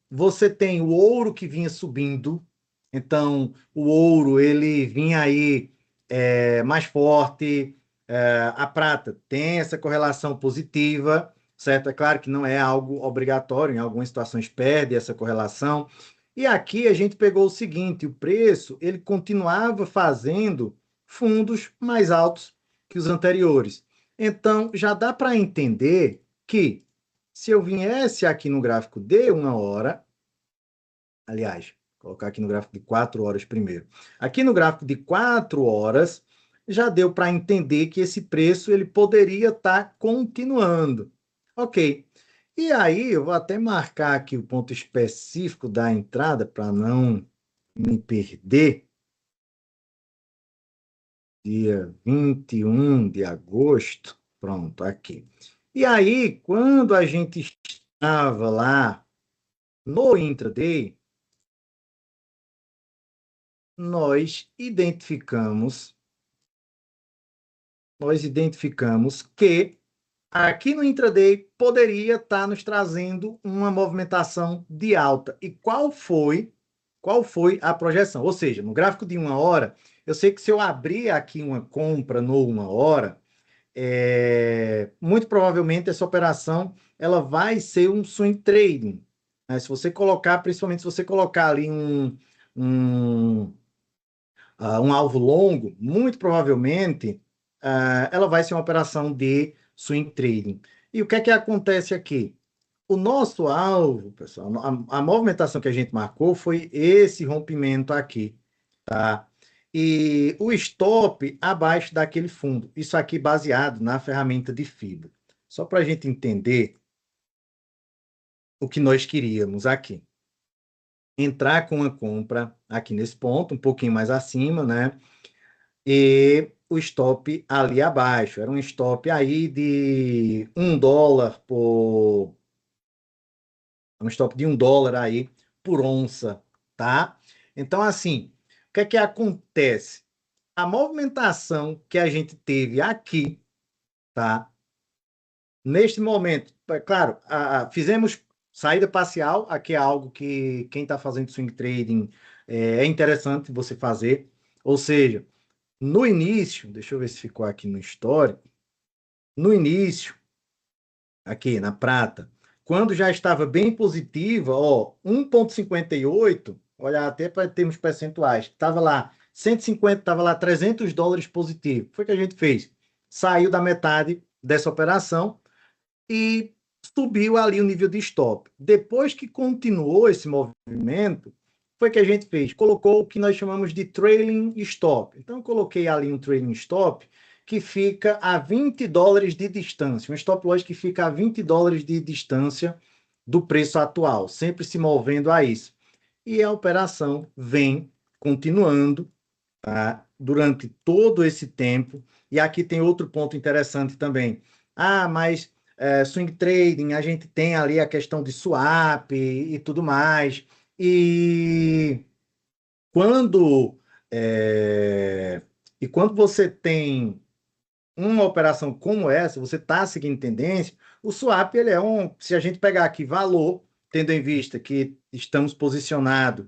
Você tem o ouro que vinha subindo, então o ouro ele vinha aí mais forte, a prata tem essa correlação positiva, certo? É claro que não é algo obrigatório, em algumas situações perde essa correlação. E aqui a gente pegou o seguinte: o preço ele continuava fazendo fundos mais altos que os anteriores. Então já dá para entender que se eu viesse aqui no gráfico de 1 hora, aliás, colocar aqui no gráfico de 4 horas primeiro. Aqui no gráfico de 4 horas, já deu para entender que esse preço ele poderia estar continuando. Ok. E aí, eu vou até marcar aqui o ponto específico da entrada para não me perder. Dia 21 de agosto. Pronto, aqui. E aí, quando a gente estava lá no intraday, nós identificamos que aqui no intraday poderia estar nos trazendo uma movimentação de alta. E qual foi a projeção? Ou seja, no gráfico de 1 hora, eu sei que se eu abrir aqui uma compra no 1 hora, muito provavelmente essa operação ela vai ser um swing trading, né? Se você colocar, principalmente se você colocar ali um, um alvo longo, muito provavelmente ela vai ser uma operação de swing trading. E o que é que acontece aqui? O nosso alvo, pessoal, a movimentação que a gente marcou foi esse rompimento aqui, tá? E o stop abaixo daquele fundo. Isso aqui baseado na ferramenta de FIBA. Só para a gente entender o que nós queríamos aqui. Entrar com uma compra aqui nesse ponto, um pouquinho mais acima, né? E o stop ali abaixo. Era um stop aí de $1 por... Um stop de $1 aí por onça, tá? Então, assim, o que é que acontece? A movimentação que a gente teve aqui, tá? Neste momento, é claro, fizemos saída parcial, aqui é algo que quem está fazendo swing trading é interessante você fazer. Ou seja, no início, deixa eu ver se ficou aqui no histórico, no início, aqui na prata, quando já estava bem positiva, ó, 1,58, olha, até para termos percentuais, estava lá 150, estava lá $300 positivo. Foi o que a gente fez. Saiu da metade dessa operação e subiu ali o nível de stop. Depois que continuou esse movimento, foi que a gente fez, colocou o que nós chamamos de trailing stop. Então, eu coloquei ali um trailing stop que fica a $20 de distância, um stop loss que fica a $20 de distância do preço atual, sempre se movendo a isso. E a operação vem continuando, tá, durante todo esse tempo. E aqui tem outro ponto interessante também. Mas swing trading, a gente tem ali a questão de swap e tudo mais. E quando, é, e quando você tem uma operação como essa, você está seguindo tendência, o swap, ele é se a gente pegar aqui valor, tendo em vista que estamos posicionados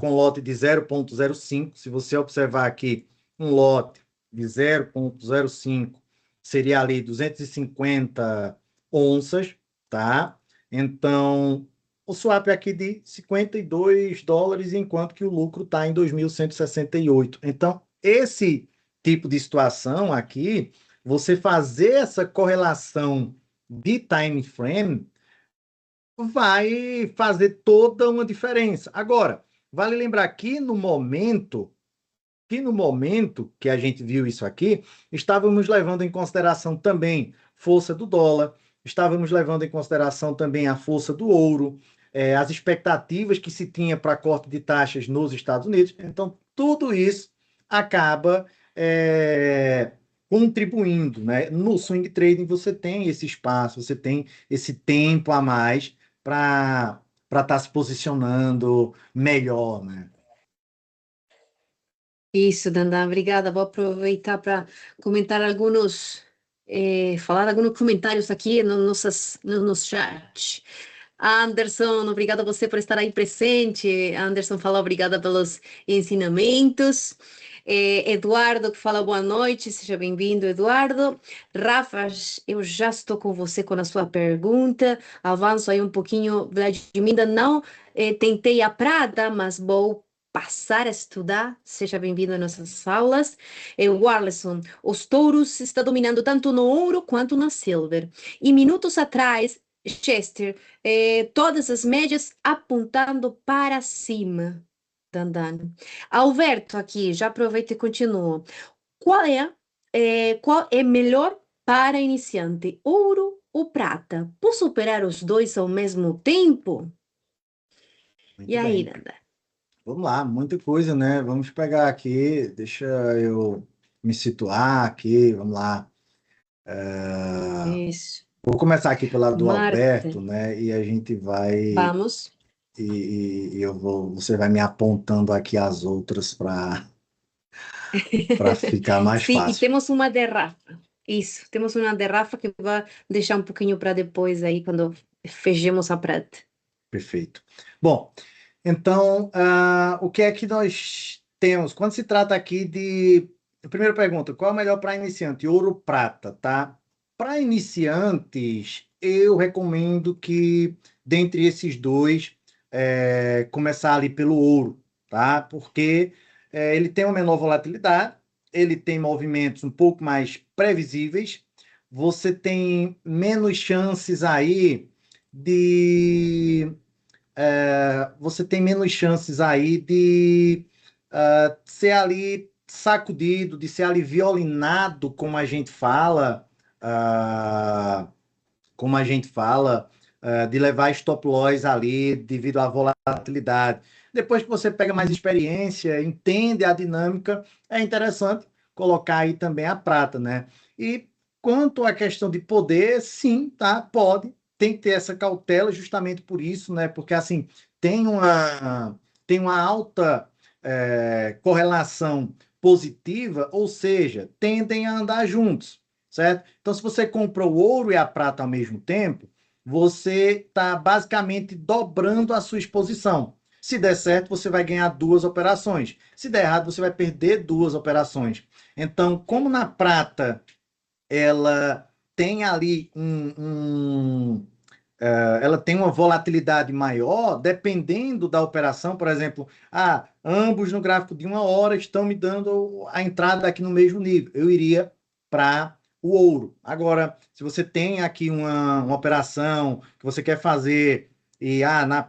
com lote de 0,05, se você observar aqui um lote de 0,05, seria ali 250 onças, tá? Então, o swap é aqui de US$ 52, enquanto que o lucro está em 2.168. Então, esse tipo de situação aqui, você fazer essa correlação de time frame vai fazer toda uma diferença. Agora, vale lembrar que no momento que a gente viu isso aqui, estávamos levando em consideração também força do dólar, estávamos levando em consideração também a força do ouro, as expectativas que se tinha para corte de taxas nos Estados Unidos. Então, tudo isso acaba contribuindo, né? No swing trading você tem esse espaço, você tem esse tempo a mais para estar se posicionando melhor, né? Isso, Dandan, obrigada. Vou aproveitar para comentar falar alguns comentários aqui no chat. Anderson, obrigada a você por estar aí presente. Anderson fala obrigada pelos ensinamentos. Eduardo que fala boa noite, seja bem-vindo, Eduardo. Rafa, eu já estou com você com a sua pergunta. Avanço aí um pouquinho, Vladimir, ainda não tentei a prata, mas vou passar a estudar. Seja bem-vindo às nossas aulas. Warleson, os touros está dominando tanto no ouro quanto na silver. E minutos atrás, Chester, todas as médias apontando para cima. Dandan. Alberto, aqui, já aproveito e continuo. Qual é melhor para iniciante, ouro ou prata? Posso operar os dois ao mesmo tempo? E Muito aí, bem. Dandan? Vamos lá, muita coisa, né? Vamos pegar aqui, deixa eu me situar aqui, vamos lá. Isso. Vou começar aqui pelo lado do Marta, Alberto, né? E a gente vai, vamos. você vai me apontando aqui as outras para ficar mais Sim, e fácil. temos uma derrafa. Isso, temos uma derrafa que vai deixar um pouquinho para depois aí, quando fechemos a prata. Perfeito. Bom, então, o que é que nós temos? Quando se trata aqui de. Primeira pergunta, qual é o melhor para iniciante? Ouro ou prata, tá? Para iniciantes, eu recomendo que, dentre esses dois, começar ali pelo ouro, tá? Porque ele tem uma menor volatilidade, ele tem movimentos um pouco mais previsíveis, você tem menos chances aí de você tem menos chances aí de ser ali sacudido, de ser ali violinado, de levar stop loss ali devido à volatilidade. Depois que você pega mais experiência, entende a dinâmica, é interessante colocar aí também a prata, né? E quanto à questão de poder, sim, tá? Pode, tem que ter essa cautela justamente por isso, né? Porque assim tem uma alta correlação positiva, ou seja, tendem a andar juntos, certo? Então, se você compra o ouro e a prata ao mesmo tempo, você está basicamente dobrando a sua exposição. Se der certo, você vai ganhar duas operações. Se der errado, você vai perder duas operações. Então, como na prata ela tem ali ela tem uma volatilidade maior, dependendo da operação, por exemplo, ambos no gráfico de 1 hora estão me dando a entrada aqui no mesmo nível. Eu iria para o ouro. Agora, se você tem aqui uma operação que você quer fazer e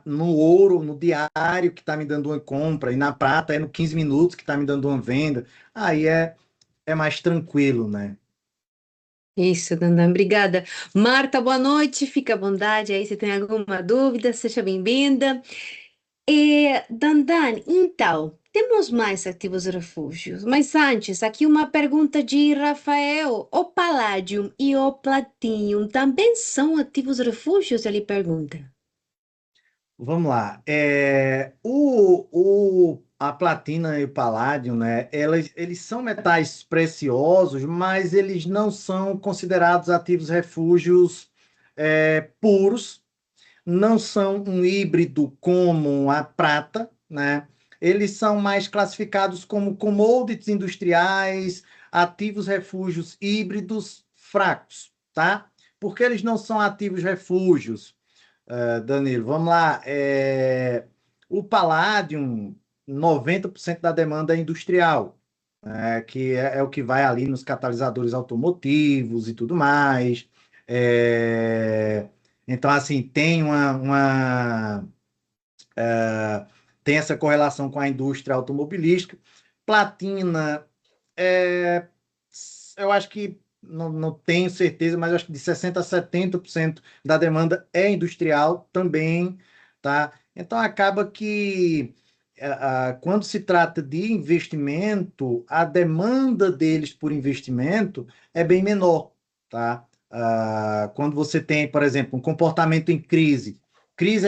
no ouro, no diário que está me dando uma compra, e na prata é no 15 minutos que está me dando uma venda, aí é mais tranquilo, né? Isso, Dandan, obrigada. Marta, boa noite, fica à vontade aí se tem alguma dúvida, seja bem-vinda. Dandan, então, temos mais ativos refúgios, mas antes, aqui uma pergunta de Rafael. O Palladium e o Platinum também são ativos refúgios? Ele pergunta. Vamos lá. A platina e o paládio, né? Eles são metais preciosos, mas eles não são considerados ativos refúgios puros, não são um híbrido como a prata, né? Eles são mais classificados como commodities industriais, ativos refúgios híbridos fracos, tá? Por que eles não são ativos refúgios? Danilo, vamos lá. O Palladium, 90% da demanda é industrial, né, que é o que vai ali nos catalisadores automotivos e tudo mais. É, então, assim, tem essa correlação com a indústria automobilística. Platina, é, eu acho que, não tenho certeza, mas eu acho que de 60% a 70% da demanda é industrial também, tá? Então acaba que quando se trata de investimento, a demanda deles por investimento é bem menor, tá? Quando você tem, por exemplo, um comportamento em crise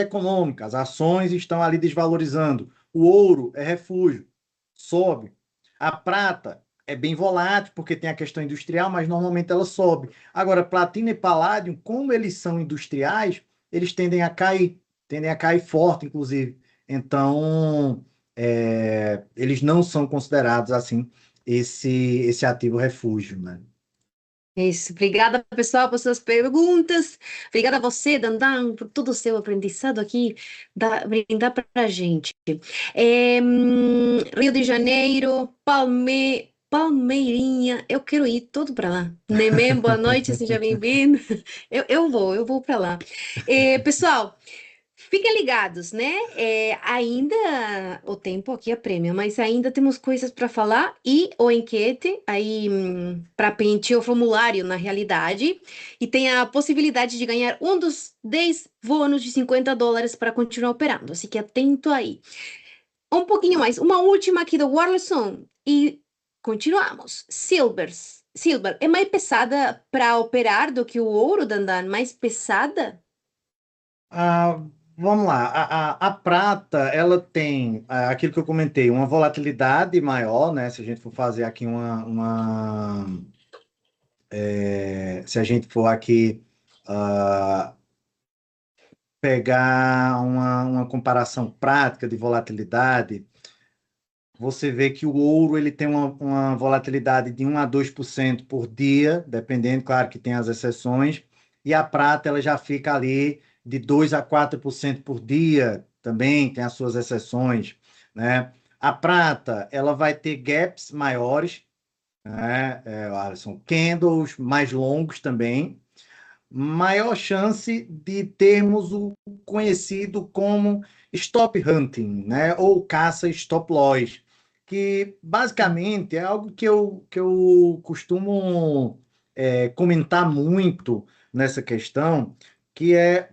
econômica, as ações estão ali desvalorizando, o ouro é refúgio, sobe. A prata é bem volátil, porque tem a questão industrial, mas normalmente ela sobe. Agora, platina e paládio, como eles são industriais, eles tendem a cair forte, inclusive. Então, eles não são considerados assim esse ativo refúgio, né? É isso. Obrigada, pessoal, por suas perguntas. Obrigada a você, Dandan, por todo o seu aprendizado aqui, brindar para a gente. Rio de Janeiro, Palmeirinha, eu quero ir todo para lá. Nemém, boa noite, seja bem-vindo. Eu vou para lá. Pessoal, fiquem ligados, né? Ainda o tempo aqui apremia, mas ainda temos coisas para falar e o enquete aí para preencher o formulário na realidade e tem a possibilidade de ganhar um dos 10 bônus de US$ 50 para continuar operando. Assim que atento aí. Um pouquinho mais, uma última aqui do Warlison e continuamos. Silver é mais pesada para operar do que o ouro, Dandan? Mais pesada? Ah, vamos lá. A prata, ela tem aquilo que eu comentei, uma volatilidade maior, né? Se a gente for fazer aqui se a gente for aqui ah, pegar uma comparação prática de volatilidade, você vê que o ouro ele tem uma volatilidade de 1 a 2% por dia, dependendo, claro que tem as exceções, e a prata ela já fica ali de 2 a 4% por dia, também tem as suas exceções, né? A prata ela vai ter gaps maiores, né? São candles mais longos também, maior chance de termos o conhecido como stop hunting, né? Ou caça stop loss, que basicamente é algo que eu costumo comentar muito nessa questão, que é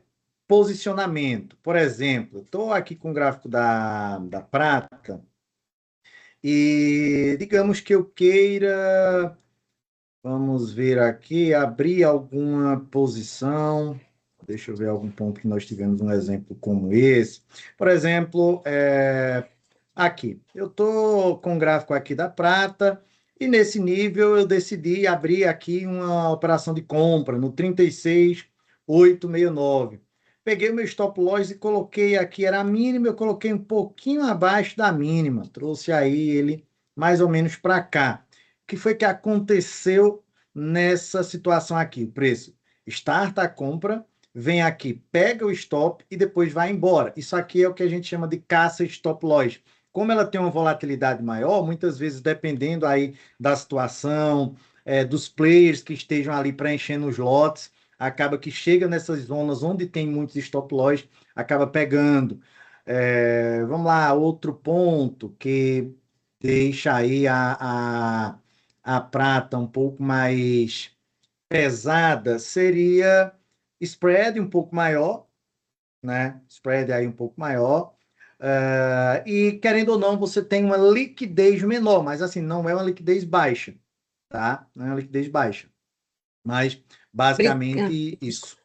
posicionamento. Por exemplo, estou aqui com o gráfico da prata e digamos que eu queira. Vamos ver aqui, abrir alguma posição. Deixa eu ver algum ponto que nós tivemos um exemplo como esse. Por exemplo, aqui, eu estou com o gráfico aqui da prata e nesse nível eu decidi abrir aqui uma operação de compra no 36.869. Peguei o meu stop loss e coloquei aqui, era a mínima, eu coloquei um pouquinho abaixo da mínima, trouxe aí ele mais ou menos para cá. O que foi que aconteceu nessa situação aqui? O preço starta a compra, vem aqui, pega o stop e depois vai embora. Isso aqui é o que a gente chama de caça stop loss. Como ela tem uma volatilidade maior, muitas vezes dependendo aí da situação, dos players que estejam ali preenchendo os lotes, acaba que chega nessas zonas onde tem muitos stop loss, acaba pegando. Vamos lá, outro ponto que deixa aí a prata um pouco mais pesada seria spread um pouco maior, né? Spread aí um pouco maior. E querendo ou não, você tem uma liquidez menor, mas assim, não é uma liquidez baixa, tá? Não é uma liquidez baixa. Mas Obrigada. basicamente isso.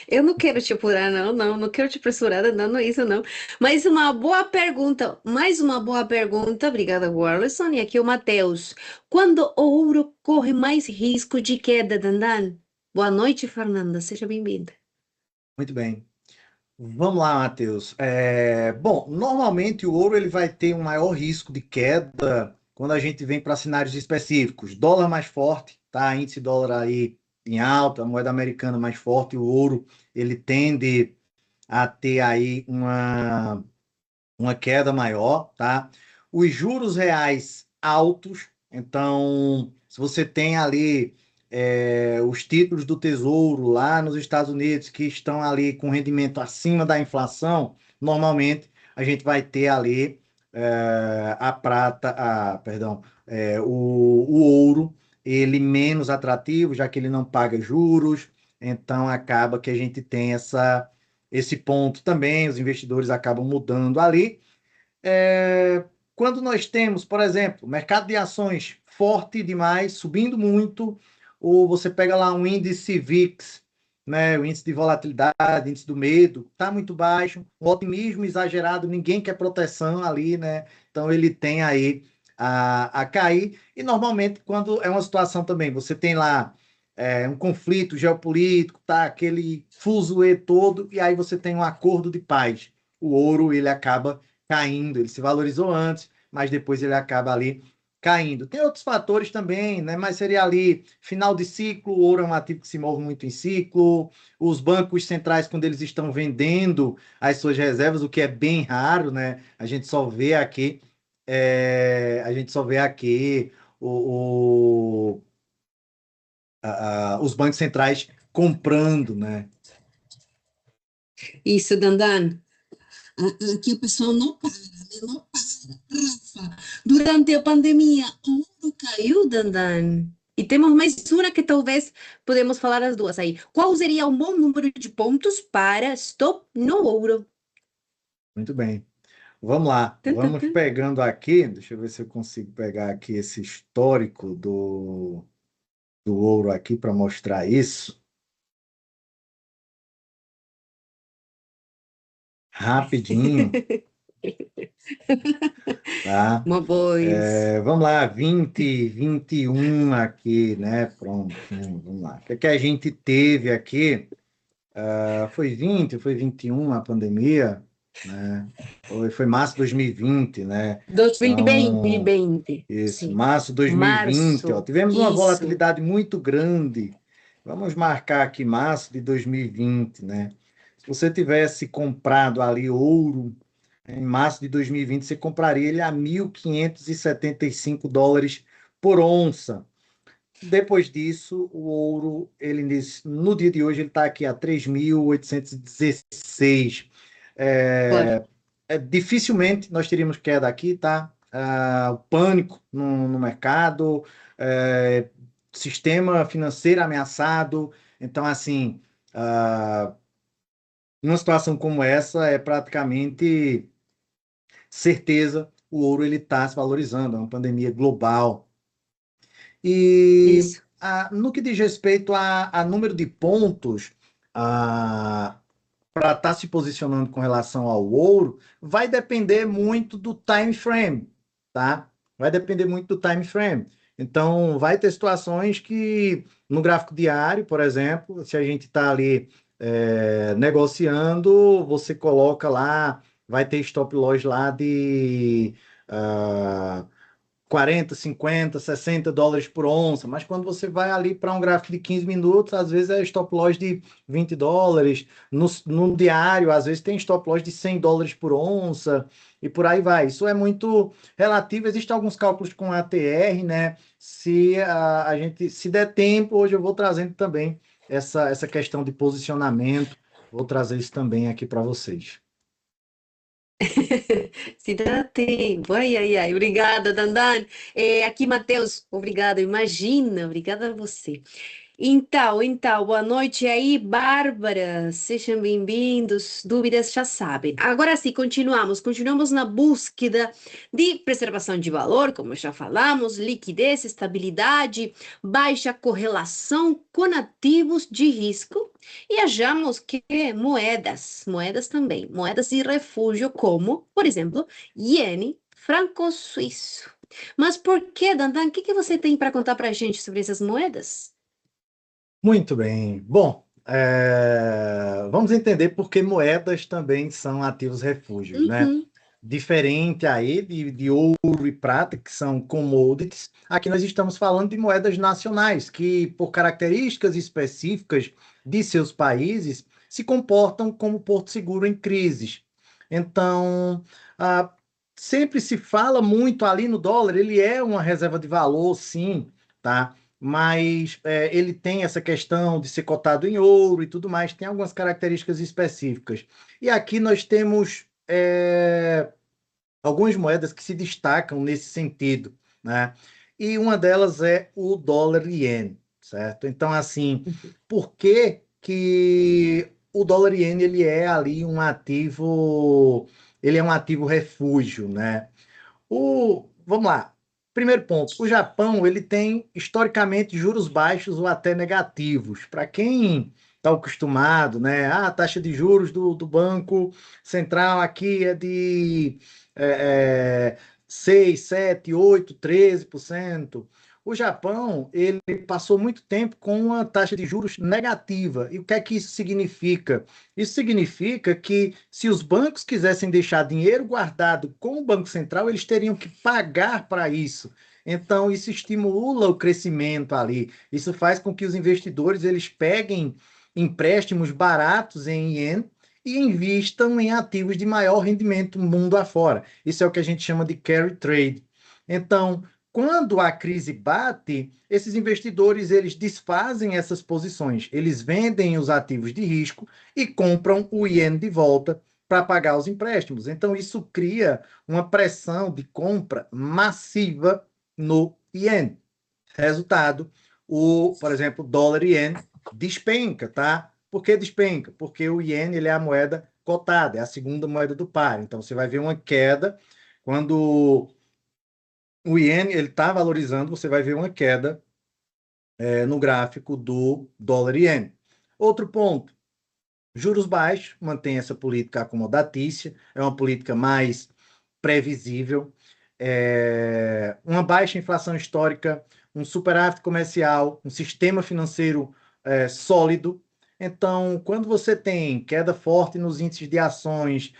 Eu não quero te apurar, não quero te pressurar, não, isso não. Mas uma boa pergunta, mais uma boa pergunta, obrigada, Warlison. E aqui o Matheus. Quando o ouro corre mais risco de queda, Dandan? Boa noite, Fernanda, seja bem-vinda. Muito bem. Vamos lá, Matheus. Bom, normalmente o ouro ele vai ter um maior risco de queda quando a gente vem para cenários específicos. Dólar mais forte, tá? Índice dólar aí em alta, a moeda americana mais forte, o ouro ele tende a ter aí uma queda maior, tá? Os juros reais altos, então, se você tem ali os títulos do Tesouro lá nos Estados Unidos que estão ali com rendimento acima da inflação, normalmente a gente vai ter ali a prata, perdão, o ouro, ele menos atrativo, já que ele não paga juros, então acaba que a gente tem esse ponto também, os investidores acabam mudando ali. Quando nós temos, por exemplo, mercado de ações forte demais, subindo muito, ou você pega lá um índice VIX, né, o índice de volatilidade, índice do medo, está muito baixo, um otimismo exagerado, ninguém quer proteção ali, né? Então ele tem aí a cair, e normalmente quando é uma situação também, você tem lá um conflito geopolítico, tá aquele fuzuê todo, e aí você tem um acordo de paz. O ouro ele acaba caindo, ele se valorizou antes, mas depois ele acaba ali caindo. Tem outros fatores também, né? Mas seria ali final de ciclo, o ouro é um ativo que se move muito em ciclo, os bancos centrais, quando eles estão vendendo as suas reservas, o que é bem raro, né? A gente só vê aqui os bancos centrais comprando, né? Isso, Dandan. Aqui o pessoal não para, né? Não para. Rafa, durante a pandemia, o ouro caiu, Dandan. E temos mais uma que talvez podemos falar as duas aí. Qual seria um bom número de pontos para stop no ouro? Muito bem. Vamos lá, Tum, tum, vamos tum. pegando aqui, deixa eu ver se eu consigo pegar aqui esse histórico do ouro aqui para mostrar isso rapidinho, tá? Uma voz. Vamos lá, 2021 aqui, né? Prontinho, vamos lá. O que é que a gente teve aqui? Foi 20, foi 21 a pandemia, né? Foi março de 2020, né? 2020, Então, 2020. isso, Sim. março de 2020, ó, Março. tivemos uma Isso. volatilidade muito grande. Vamos marcar aqui março de 2020, né? Se você tivesse comprado ali ouro em março de 2020, você compraria ele a 1.575 dólares por onça. Depois disso, o ouro, no dia de hoje, ele está aqui a 3.816. Claro. Dificilmente nós teríamos queda aqui, tá? O pânico no mercado, é, sistema financeiro ameaçado. Então, assim, numa situação como essa, é praticamente certeza o ouro ele está se valorizando. É uma pandemia global. E Isso. no que diz respeito a número de pontos, para estar se posicionando com relação ao ouro, vai depender muito do time frame, tá? Vai depender muito do time frame. Então, vai ter situações que, no gráfico diário, por exemplo, se a gente está ali negociando, você coloca lá, vai ter stop loss lá de ah, 40, 50, 60 dólares por onça, mas quando você vai ali para um gráfico de 15 minutos, às vezes é stop loss de 20 dólares, no diário, às vezes tem stop loss de 100 dólares por onça, e por aí vai. Isso é muito relativo, existem alguns cálculos com ATR, né? Se der tempo, hoje eu vou trazendo também essa questão de posicionamento, vou trazer isso também aqui para vocês. Se dá tempo. Ai, ai, ai. Obrigada, Dandan. Aqui, Matheus. Obrigada. Imagina. Obrigada a você. Então, boa noite aí, Bárbara. Sejam bem-vindos. Dúvidas já sabem. Agora sim, continuamos na búsqueda de preservação de valor, como já falamos, liquidez, estabilidade, baixa correlação com ativos de risco. E achamos que moedas também, moedas de refúgio, como, por exemplo, iene, franco suíço. Mas por que, Dandan? O que você tem para contar para a gente sobre essas moedas? Muito bem. Bom, vamos entender por que moedas também são ativos refúgios, né? Uhum. diferente aí de ouro e prata, que são commodities. Aqui nós estamos falando de moedas nacionais, que por características específicas de seus países se comportam como porto seguro em crises. Então, ah, sempre se fala muito ali no dólar, ele é uma reserva de valor, sim, tá? Mas ele tem essa questão de ser cotado em ouro e tudo mais, tem algumas características específicas. E aqui nós temos algumas moedas que se destacam nesse sentido, né? E uma delas é o dólar iene, certo? Então, assim, por que que o dólar iene ele é ali um ativo, ele é um ativo refúgio, né? Vamos lá. Primeiro ponto, o Japão ele tem historicamente juros baixos ou até negativos. Para quem está acostumado, né? A taxa de juros do Banco Central aqui é de é, é, 6, 7, 8, 13%. O Japão ele passou muito tempo com uma taxa de juros negativa. E o que é que isso significa? Isso significa que se os bancos quisessem deixar dinheiro guardado com o Banco Central, eles teriam que pagar para isso. Então, isso estimula o crescimento ali. Isso faz com que os investidores eles peguem empréstimos baratos em iene e invistam em ativos de maior rendimento mundo afora. Isso é o que a gente chama de carry trade. Então, quando a crise bate, esses investidores eles desfazem essas posições, eles vendem os ativos de risco e compram o iene de volta para pagar os empréstimos. Então, isso cria uma pressão de compra massiva no iene. Resultado, por exemplo, o dólar iene despenca, tá? Por que despenca? Porque o iene ele é a moeda cotada, é a segunda moeda do par. Então, você vai ver uma queda quando o iene ele está valorizando, você vai ver uma queda no gráfico do dólar iene. Outro ponto, juros baixos, mantém essa política acomodatícia, é uma política mais previsível, uma baixa inflação histórica, um superávit comercial, um sistema financeiro sólido. Então, quando você tem queda forte nos índices de ações,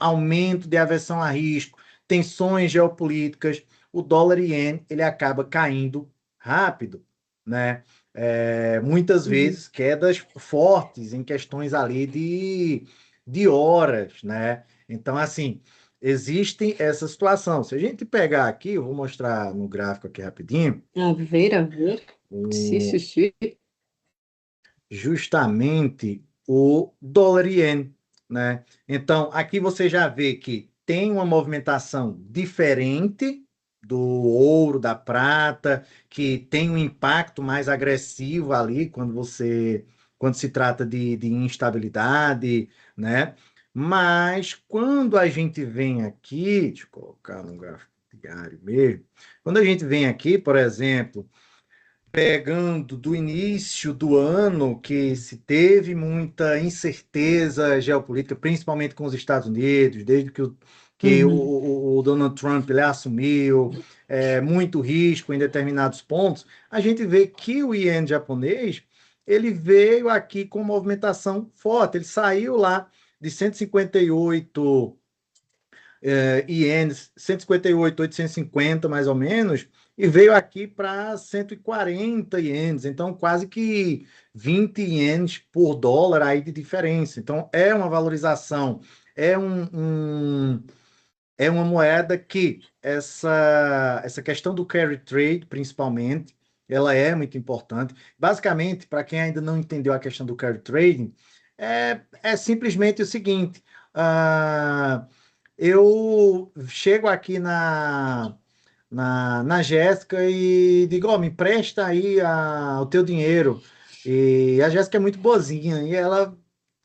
aumento de aversão a risco, tensões geopolíticas, o dólar iene ele acaba caindo rápido, né? Muitas Uhum. vezes quedas fortes em questões ali de horas, né? Então, assim, existe essa situação. Se a gente pegar aqui, eu vou mostrar no gráfico aqui rapidinho, A ver. Sim, sim, o- sim. justamente o dólar iene, né? Então, aqui você já vê que tem uma movimentação diferente do ouro, da prata, que tem um impacto mais agressivo ali quando se trata de instabilidade, né? Mas quando a gente vem aqui, deixa eu colocar no gráfico diário mesmo, quando a gente vem aqui, por exemplo, pegando do início do ano, que se teve muita incerteza geopolítica, principalmente com os Estados Unidos, desde Uhum. o Donald Trump ele assumiu, muito risco em determinados pontos, a gente vê que o iene japonês ele veio aqui com movimentação forte, ele saiu lá de 158 ienes, 158, 850 mais ou menos, e veio aqui para 140 ienes, então quase que 20 ienes por dólar aí de diferença. Então é uma valorização, é é uma moeda que essa questão do carry trade, principalmente, ela é muito importante. Basicamente, para quem ainda não entendeu a questão do carry trading, é simplesmente o seguinte: ah, eu chego aqui na Jéssica e digo, ó, me empresta aí o teu dinheiro. E a Jéssica é muito boazinha, e ela,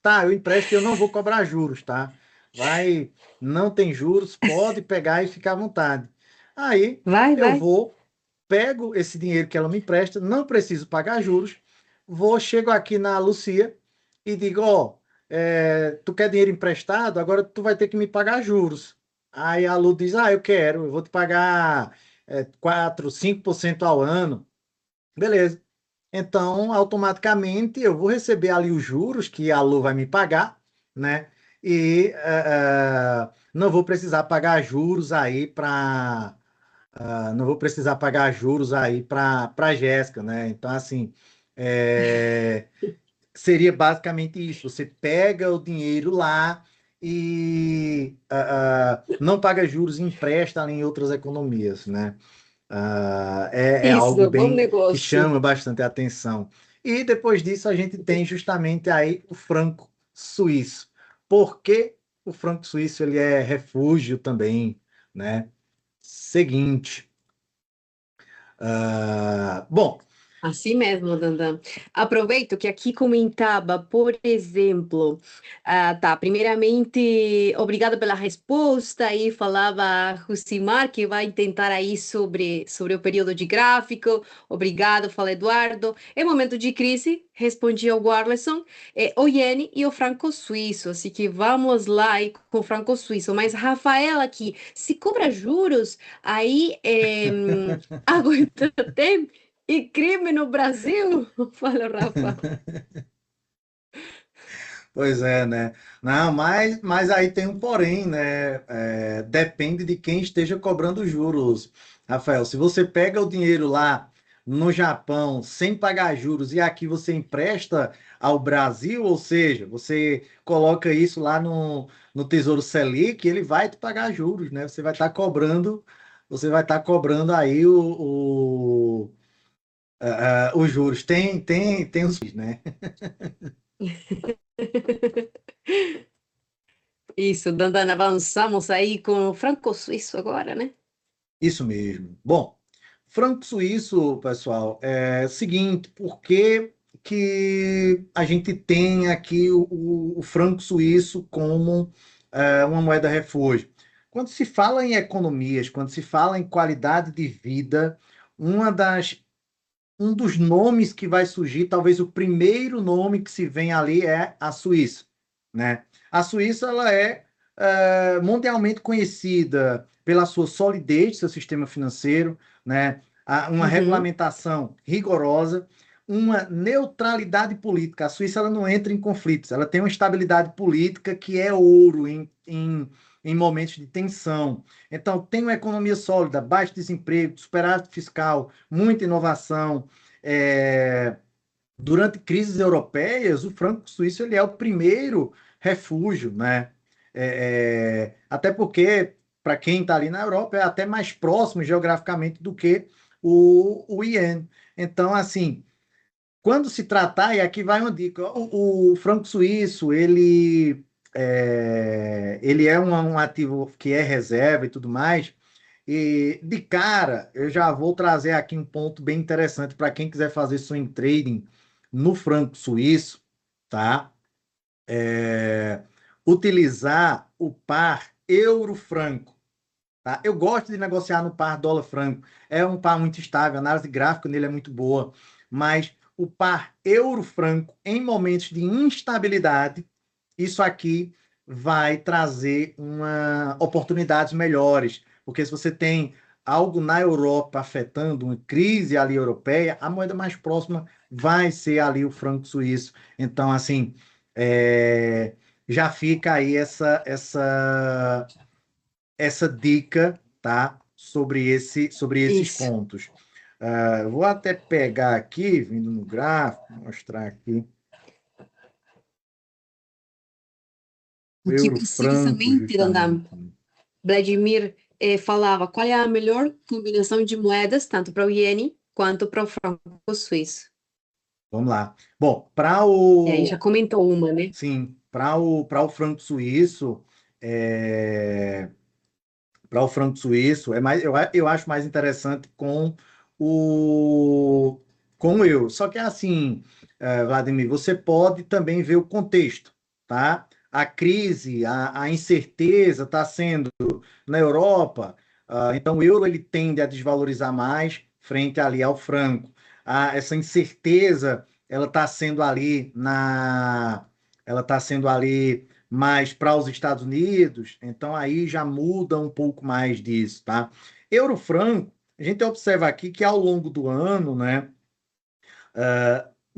tá, eu empresto e eu não vou cobrar juros, tá? Vai, não tem juros, pode pegar e ficar à vontade. Aí Vai, eu vai. vou, pego esse dinheiro que ela me empresta, não preciso pagar juros, chego aqui na Lucia e digo, ó, tu quer dinheiro emprestado? Agora tu vai ter que me pagar juros. Aí a Lu diz, eu quero, eu vou te pagar 4, 5% ao ano. Beleza. Então, automaticamente, eu vou receber ali os juros que a Lu vai me pagar, né? e não vou precisar pagar juros aí não vou precisar pagar juros aí para a Jéssica, né? Então, assim, é, seria basicamente isso. Você pega o dinheiro lá e não paga juros e empresta ali em outras economias, né? É algo Isso, bom bem que negócio. chama bastante a atenção. E depois disso a gente tem justamente aí o franco suíço. Por que o franco suíço ele é refúgio também, né? Seguinte, bom, Assim mesmo, Dandan. Aproveito que aqui comentava, por exemplo, tá, primeiramente, obrigada pela resposta, e falava a Rucimar que vai tentar aí sobre o período de gráfico, obrigado, fala Eduardo. Em momento de crise, respondi ao Warleson, o iene e o franco suíço, assim que vamos lá aí com o franco suíço, mas Rafael aqui, se cobra juros, aí aguenta tempo, e crime no Brasil? Fala, Rafa. pois é, né? Não, mas aí tem um porém, né? Depende de quem esteja cobrando juros, Rafael. Se você pega o dinheiro lá no Japão sem pagar juros e aqui você empresta ao Brasil, ou seja, você coloca isso lá no Tesouro Selic, ele vai te pagar juros, né? Você vai estar cobrando aí os juros. Tem os, né? Isso, Dandana, avançamos aí com o franco suíço agora, né? Isso mesmo. Bom, franco suíço, pessoal, é o seguinte, por que a gente tem aqui o franco suíço como uma moeda refúgio? Quando se fala em economias, quando se fala em qualidade de vida, uma das, um dos nomes que vai surgir, talvez o primeiro nome que se vem ali é a Suíça, né? A Suíça, ela é mundialmente conhecida pela sua solidez, seu sistema financeiro, né? Uma Uhum, regulamentação rigorosa, uma neutralidade política. A Suíça ela não entra em conflitos, ela tem uma estabilidade política que é ouro em momentos de tensão. Então, tem uma economia sólida, baixo desemprego, superávit fiscal, muita inovação. É, Durante crises europeias, o franco suíço ele é o primeiro refúgio, né? Até porque, para quem está ali na Europa, é até mais próximo geograficamente do que o iene. Então, assim, quando se tratar, e aqui vai uma dica, o franco suíço, ele é um ativo que é reserva e tudo mais, e de cara, eu já vou trazer aqui um ponto bem interessante para quem quiser fazer swing trading no franco suíço, tá? Utilizar o par euro-franco, tá? Eu gosto de negociar no par dólar-franco. É um par muito estável, a análise gráfica nele é muito boa, mas o par euro-franco em momentos de instabilidade, isso aqui vai trazer oportunidades melhores, porque se você tem algo na Europa afetando uma crise ali europeia, a moeda mais próxima vai ser ali o franco suíço. Então, assim, é, já fica aí essa dica, tá? Sobre esses isso. pontos. Eu vou até pegar aqui, vindo no gráfico, mostrar aqui o Aqui euro franco, precisamente, justamente. Dandan, Vladimir falava qual é a melhor combinação de moedas, tanto para o iene quanto para o franco suíço. Vamos lá. Bom, E aí já comentou uma, né? para o franco suíço, é, é mais, eu acho mais interessante o com o euro. Só que assim, Vladimir, você pode também ver o contexto, tá? A crise, a incerteza está sendo na Europa, então o euro ele tende a desvalorizar mais frente ali ao franco. Essa incerteza ela está sendo ela está sendo ali mais para os Estados Unidos, então aí já muda um pouco mais disso, tá? Euro-franco, a gente observa aqui que ao longo do ano, né,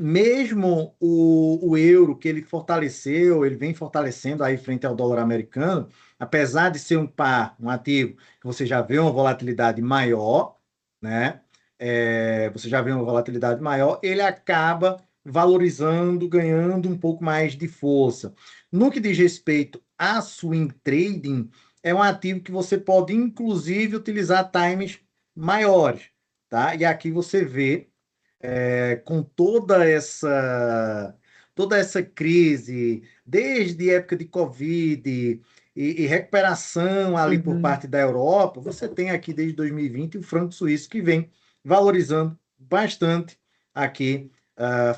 mesmo o euro, que ele fortaleceu, ele vem fortalecendo aí frente ao dólar americano, apesar de ser um par, um ativo, que você já vê uma volatilidade maior, né? Você já vê uma volatilidade maior, ele acaba valorizando, ganhando um pouco mais de força. No que diz respeito a swing trading, é um ativo que você pode, inclusive, utilizar times maiores, tá? E aqui você vê com toda essa crise, desde época de Covid e recuperação ali por Uhum. parte da Europa, você tem aqui desde 2020 o franco suíço que vem valorizando bastante aqui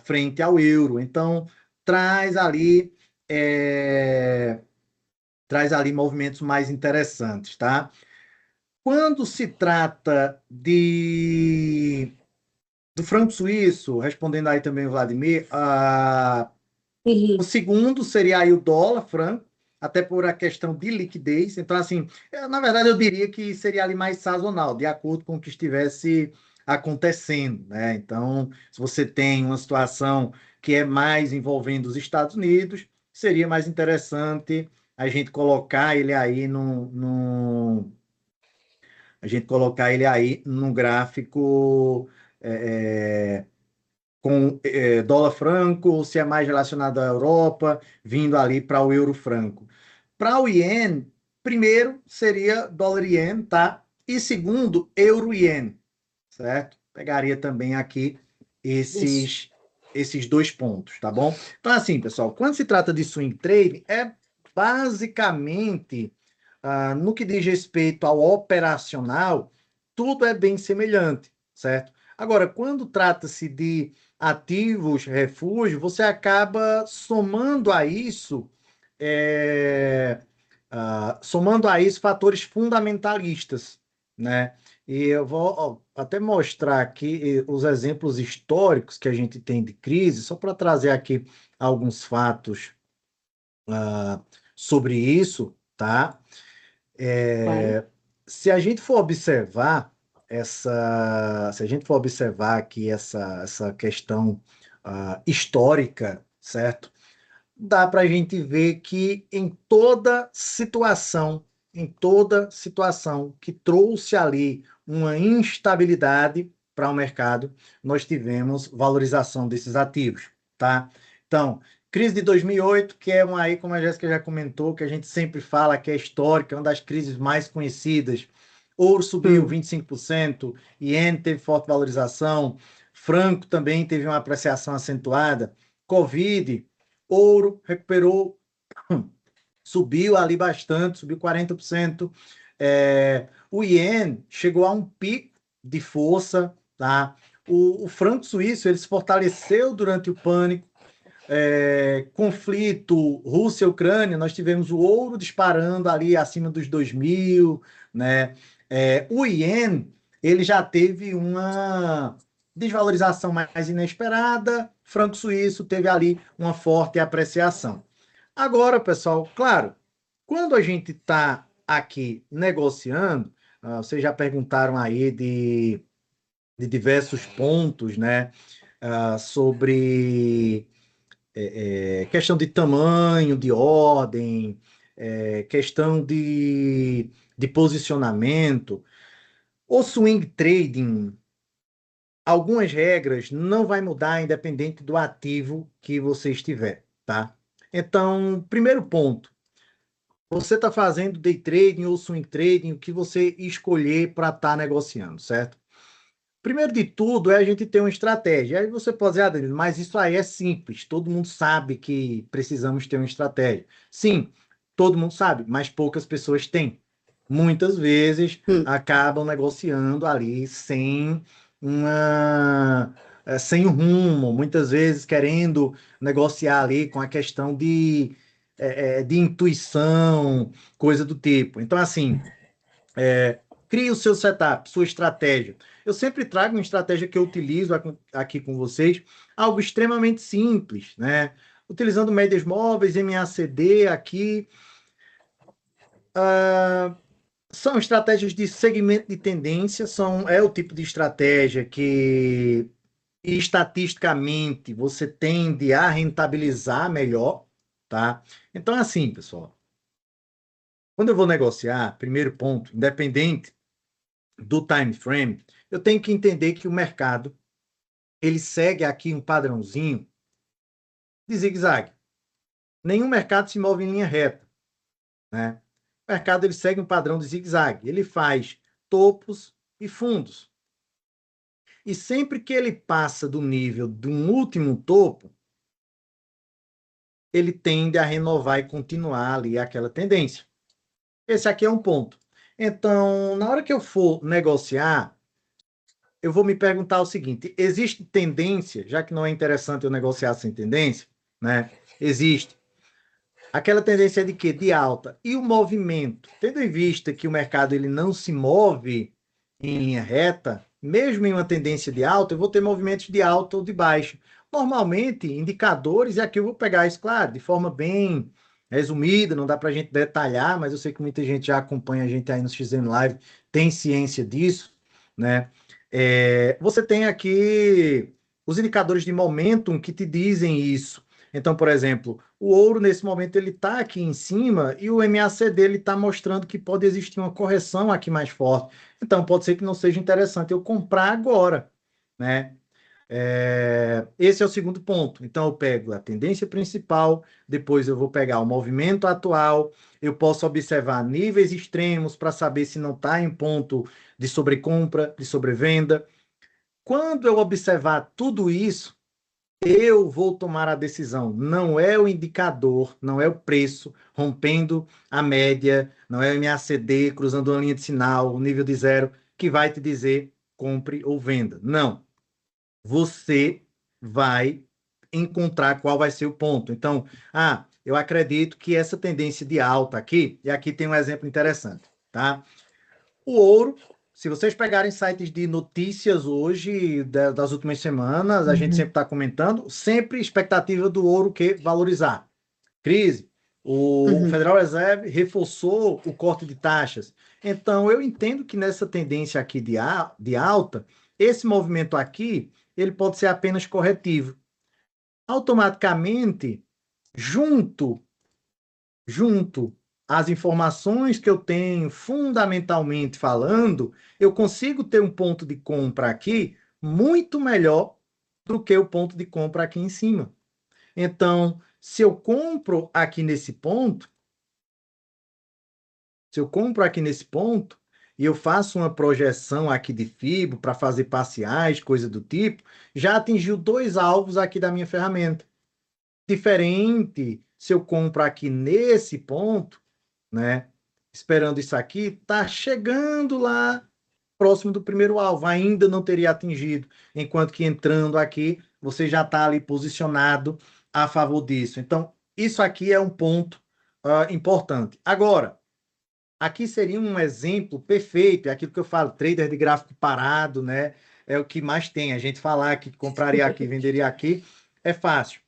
frente ao euro. Então, traz ali, é, traz ali movimentos mais interessantes, tá? Quando se trata do franco suíço, respondendo aí também o Vladimir, o Uhum. segundo seria aí o dólar franco, até por a questão de liquidez. Então, assim, na verdade, eu diria que seria ali mais sazonal, de acordo com o que estivesse acontecendo, né? Então, se você tem uma situação que é mais envolvendo os Estados Unidos, seria mais interessante a gente colocar ele aí a gente colocar ele aí num gráfico com dólar franco, se é mais relacionado à Europa, vindo ali para o euro franco. Para o iene, primeiro seria dólar iene, tá? E segundo, euro iene, certo? Pegaria também aqui Isso. esses dois pontos, tá bom? Então, assim, pessoal, quando se trata de swing trade, é basicamente, no que diz respeito ao operacional, tudo é bem semelhante, certo? Agora, quando trata-se de ativos, refúgio, você acaba é, somando a isso fatores fundamentalistas, né? E eu vou até mostrar aqui os exemplos históricos que a gente tem de crise, só para trazer aqui alguns fatos sobre isso, tá? Claro. Se a gente for observar se a gente for observar aqui essa questão histórica, certo? Dá para a gente ver que em toda situação que trouxe ali uma instabilidade para o mercado, nós tivemos valorização desses ativos, tá? Então, crise de 2008, que é uma aí, como a Jéssica já comentou, que a gente sempre fala que é histórica, é uma das crises mais conhecidas. Ouro subiu Hum. 25%, iene teve forte valorização, franco também teve uma apreciação acentuada, Covid, ouro recuperou, subiu ali bastante, subiu 40%. O iene chegou a um pico de força, tá? O franco suíço ele se fortaleceu durante o pânico. Conflito Rússia-Ucrânia, nós tivemos o ouro disparando ali acima dos 2.000, né? O iene ele já teve uma desvalorização mais inesperada, franco suíço teve ali uma forte apreciação. Agora, pessoal, claro, quando a gente está aqui negociando, vocês já perguntaram aí de diversos pontos, né? Sobre questão de tamanho, de ordem, questão de posicionamento. O swing trading, algumas regras não vai mudar independente do ativo que você estiver, tá? Então, primeiro ponto, você está fazendo day trading ou swing trading, o que você escolher para estar negociando, certo? Primeiro de tudo é a gente ter uma estratégia. Aí você pode dizer, Danilo, mas isso aí é simples. Todo mundo sabe que precisamos ter uma estratégia. Sim, todo mundo sabe, mas poucas pessoas têm. Muitas vezes Hum. acabam negociando ali sem um rumo, muitas vezes querendo negociar ali com a questão de intuição, coisa do tipo. Então, assim, crie o seu setup, sua estratégia. Eu sempre trago uma estratégia que eu utilizo aqui com vocês, algo extremamente simples, né? Utilizando médias móveis, MACD aqui. São estratégias de segmento de tendência, é o tipo de estratégia que e estatisticamente você tende a rentabilizar melhor, tá? Então, assim, pessoal, quando eu vou negociar, primeiro ponto, independente do time frame, eu tenho que entender que o mercado ele segue aqui um padrãozinho de zigue-zague. Nenhum mercado se move em linha reta, né? O mercado ele segue um padrão de zigue-zague. Ele faz topos e fundos. E sempre que ele passa do nível de um último topo, ele tende a renovar e continuar ali aquela tendência. Esse aqui é um ponto. Então, na hora que eu for negociar, eu vou me perguntar o seguinte: existe tendência, já que não é interessante eu negociar sem tendência, né? Existe. Aquela tendência de quê? De alta. E o movimento? Tendo em vista que o mercado ele não se move em linha reta, mesmo em uma tendência de alta, eu vou ter movimentos de alta ou de baixa. Normalmente, indicadores, e aqui eu vou pegar isso, claro, de forma bem resumida, não dá para a gente detalhar, mas eu sei que muita gente já acompanha a gente aí no XM Live, tem ciência disso, né? Você tem aqui os indicadores de momentum que te dizem isso. Então, por exemplo, o ouro, nesse momento, ele está aqui em cima e o MACD ele está mostrando que pode existir uma correção aqui mais forte. Então, pode ser que não seja interessante eu comprar agora, né? Esse é o segundo ponto. Então, eu pego a tendência principal, depois eu vou pegar o movimento atual, eu posso observar níveis extremos para saber se não está em ponto de sobrecompra, de sobrevenda. Quando eu observar tudo isso, eu vou tomar a decisão. Não é o indicador, não é o preço rompendo a média, não é o MACD cruzando uma linha de sinal, o nível de zero, que vai te dizer compre ou venda. Não. Você vai encontrar qual vai ser o ponto. Então, eu acredito que essa tendência de alta aqui, e aqui tem um exemplo interessante, tá? O ouro, se vocês pegarem sites de notícias hoje, das últimas semanas, a gente sempre está comentando, sempre expectativa do ouro que valorizar. Crise, o Uhum. Federal Reserve reforçou o corte de taxas. Então, eu entendo que nessa tendência aqui de alta, esse movimento aqui, ele pode ser apenas corretivo. Automaticamente, junto junto às informações que eu tenho, fundamentalmente falando, eu consigo ter um ponto de compra aqui muito melhor do que o ponto de compra aqui em cima. Então, se eu compro aqui nesse ponto, se eu compro aqui nesse ponto e eu faço uma projeção aqui de FIBO para fazer parciais, coisa do tipo, já atingiu dois alvos aqui da minha ferramenta. Diferente se eu compro aqui nesse ponto, né? Esperando isso aqui, tá chegando lá próximo do primeiro alvo, ainda não teria atingido, enquanto que entrando aqui, você já está ali posicionado a favor disso. Então, isso aqui é um ponto importante. Agora, aqui seria um exemplo perfeito, é aquilo que eu falo, trader de gráfico parado, né? É o que mais tem. A gente falar que compraria aqui, venderia aqui, é fácil.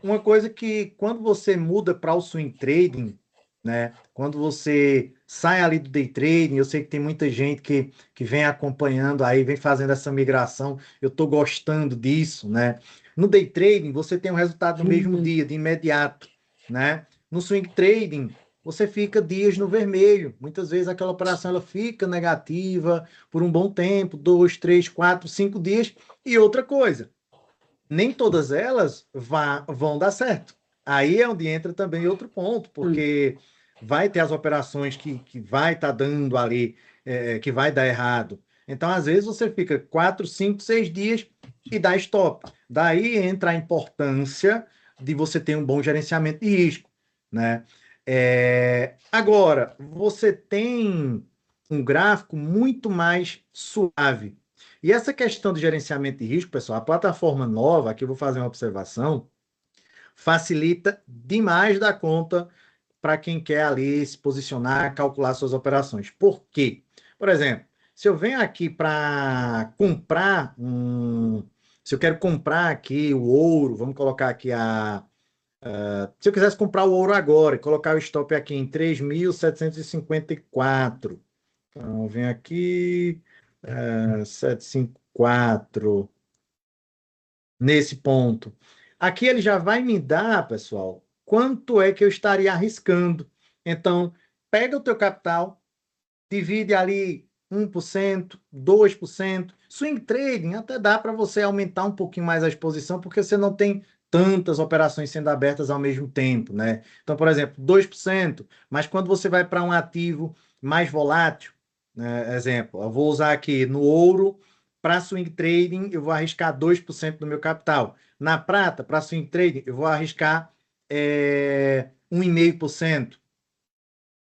Uma coisa que quando você muda para o swing trading, né? Quando você sai ali do day trading, eu sei que tem muita gente que vem acompanhando aí, vem fazendo essa migração, eu estou gostando disso, né? No day trading, você tem o resultado no mesmo dia, de imediato, né? No swing trading, você fica dias no vermelho. Muitas vezes aquela operação ela fica negativa por um bom tempo, 2, 3, 4, 5 dias. E outra coisa, nem todas elas vão dar certo. Aí é onde entra também outro ponto, porque vai ter as operações que vai estar dando ali, que vai dar errado. Então, às vezes, você fica 4, 5, 6 dias e dá stop. Daí entra a importância de você ter um bom gerenciamento de risco, né? Agora, você tem um gráfico muito mais suave. E essa questão de gerenciamento de risco, pessoal, a plataforma nova, aqui eu vou fazer uma observação, facilita demais da conta para quem quer ali se posicionar, calcular suas operações. Por quê? Por exemplo, se eu venho aqui para comprar se eu quero comprar aqui o ouro, vamos colocar aqui se eu quisesse comprar o ouro agora e colocar o stop aqui em 3.754. Então, vem aqui, 754. nesse ponto. Aqui ele já vai me dar, pessoal, quanto é que eu estaria arriscando. Então, pega o teu capital, divide ali 1%, 2%. Swing trading até dá para você aumentar um pouquinho mais a exposição, porque você não tem tantas operações sendo abertas ao mesmo tempo, né? Então, por exemplo, 2%, mas quando você vai para um ativo mais volátil, né? Exemplo, eu vou usar aqui no ouro, para swing trading, eu vou arriscar 2% do meu capital. Na prata, para swing trading, eu vou arriscar 1,5%.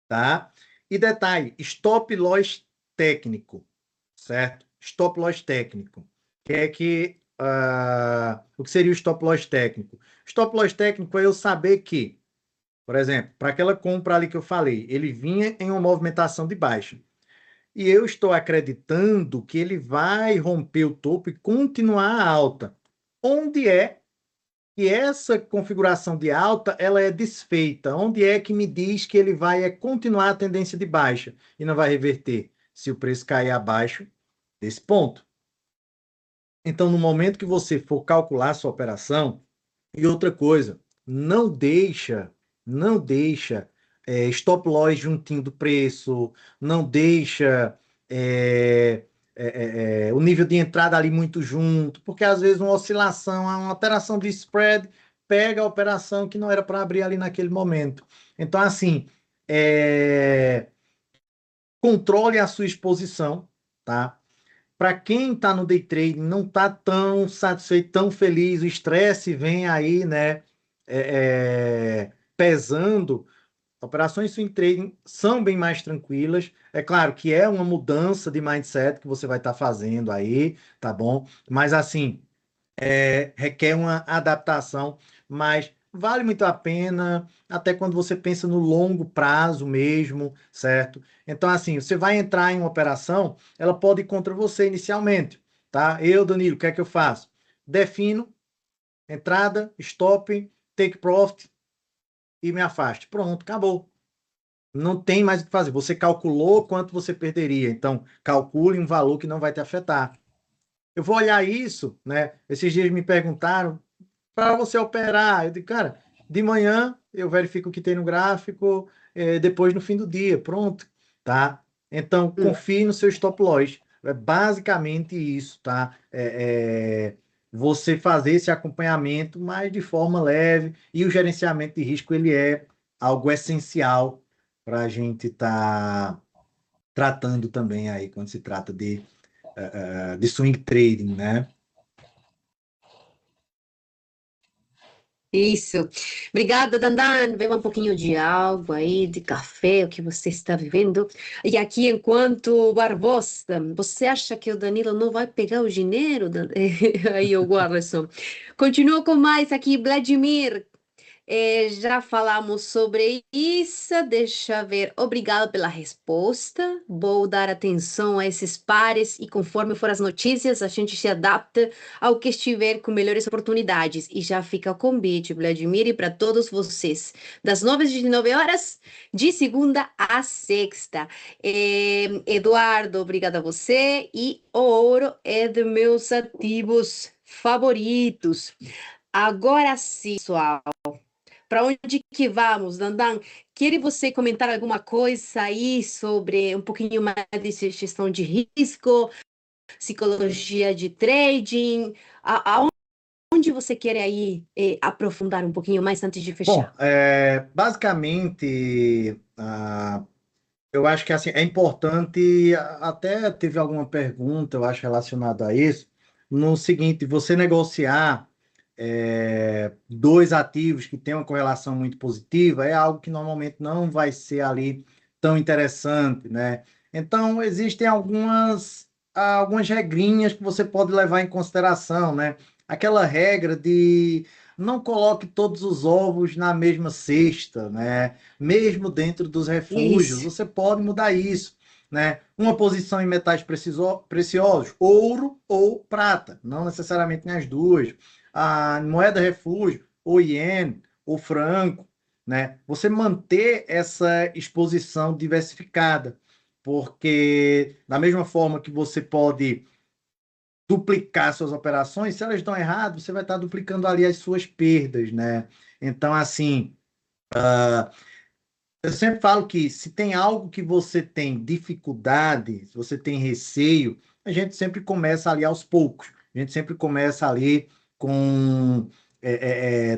Tá? E detalhe, stop loss técnico, certo? Stop loss técnico. O que seria o stop loss técnico? Stop loss técnico é eu saber que, por exemplo, para aquela compra ali que eu falei, ele vinha em uma movimentação de baixa. E eu estou acreditando que ele vai romper o topo e continuar alta. Onde é que essa configuração de alta ela é desfeita? Onde é que me diz que ele vai continuar a tendência de baixa e não vai reverter? Se o preço cair abaixo desse ponto. Então, no momento que você for calcular a sua operação, e outra coisa, não deixa stop loss juntinho do preço, não deixa é, o nível de entrada ali muito junto, porque às vezes uma oscilação, uma alteração de spread pega a operação que não era para abrir ali naquele momento. Então, assim, é, controle a sua exposição, tá? Para quem está no day trading, não está tão satisfeito, tão feliz, o estresse vem aí, né, pesando. Operações swing trading são bem mais tranquilas. É claro que é uma mudança de mindset que você vai estar fazendo aí, tá bom? Mas assim, requer uma adaptação, mas vale muito a pena, até quando você pensa no longo prazo mesmo, certo? Então, assim, você vai entrar em uma operação, ela pode ir contra você inicialmente, tá? Eu, Danilo, o que é que eu faço? Defino entrada, stop, take profit e me afaste. Pronto, acabou. Não tem mais o que fazer. Você calculou quanto você perderia, então calcule um valor que não vai te afetar. Eu vou olhar isso, né? Esses dias me perguntaram para você operar. Eu digo, cara, de manhã eu verifico o que tem no gráfico, depois no fim do dia, pronto, tá? Então, confie no seu stop loss. É basicamente isso, tá? Você fazer esse acompanhamento, mas de forma leve, e o gerenciamento de risco, ele é algo essencial para a gente estar tratando também aí, quando se trata de swing trading, né? Isso. Obrigada, Dandan. Beba um pouquinho de água aí, de café, o que você está vivendo. E aqui, enquanto Barbosa, você acha que o Danilo não vai pegar o dinheiro? Aí, o Warrison. Continua com mais aqui, Vladimir. Já falamos sobre isso, deixa eu ver. Obrigado pela resposta. Vou dar atenção a esses pares e conforme for as notícias, a gente se adapta ao que estiver com melhores oportunidades. E já fica o convite, Vladimir, e para todos vocês, das 9 às 19 horas, de segunda a sexta. Eduardo, obrigada a você. E o ouro é dos meus ativos favoritos. Agora sim, pessoal. Para onde que vamos, Dandan? Queria você comentar alguma coisa aí sobre um pouquinho mais de gestão de risco, psicologia de trading? Aonde você quer aí aprofundar um pouquinho mais antes de Bom, fechar? basicamente, eu acho que assim, é importante, até teve alguma pergunta, eu acho, relacionada a isso, no seguinte, você negociar dois ativos que têm uma correlação muito positiva é algo que normalmente não vai ser ali tão interessante, né? Então, existem algumas regrinhas que você pode levar em consideração, né? Aquela regra de não coloque todos os ovos na mesma cesta, né? Mesmo dentro dos refúgios, Isso. você pode mudar isso, né? Uma posição em metais preciosos, ouro ou prata, não necessariamente nas duas. A moeda refúgio, ou iene, ou franco, né? Você manter essa exposição diversificada, porque da mesma forma que você pode duplicar suas operações, se elas dão errado, você vai estar duplicando ali as suas perdas, né? Então, assim, eu sempre falo que se tem algo que você tem dificuldade, se você tem receio, a gente sempre começa ali aos poucos. A gente sempre começa ali com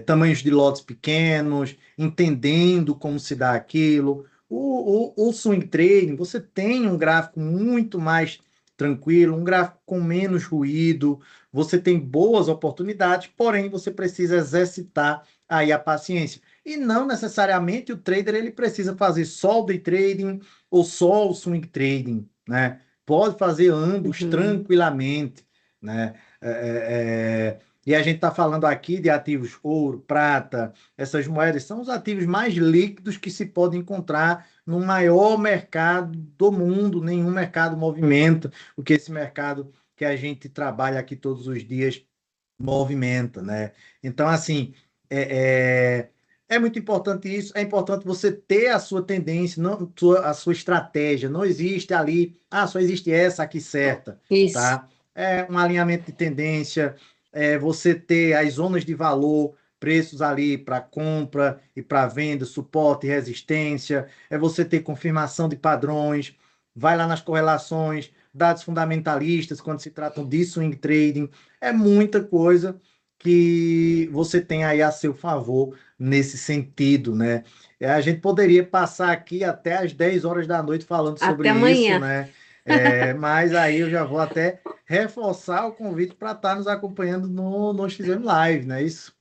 tamanhos de lotes pequenos, entendendo como se dá aquilo. O swing trading, você tem um gráfico muito mais tranquilo, um gráfico com menos ruído, você tem boas oportunidades, porém você precisa exercitar aí a paciência. E não necessariamente o trader ele precisa fazer só o day trading ou só o swing trading, né? Pode fazer ambos Uhum. tranquilamente, né? E a gente está falando aqui de ativos ouro, prata, essas moedas são os ativos mais líquidos que se pode encontrar no maior mercado do mundo. Nenhum mercado movimenta o que esse mercado que a gente trabalha aqui todos os dias movimenta, né? Então, assim, é muito importante isso. É importante você ter a sua tendência, não, a sua estratégia. Não existe ali, só existe essa aqui certa, Isso. tá? É um alinhamento de tendência, você ter as zonas de valor, preços ali para compra e para venda, suporte e resistência, é você ter confirmação de padrões, vai lá nas correlações, dados fundamentalistas, quando se tratam de swing trading, é muita coisa que você tem aí a seu favor nesse sentido, né? A gente poderia passar aqui até às 10 horas da noite falando Até sobre isso, amanhã. né? Mas aí eu já vou até reforçar o convite para estar nos acompanhando no XM Live, não é isso?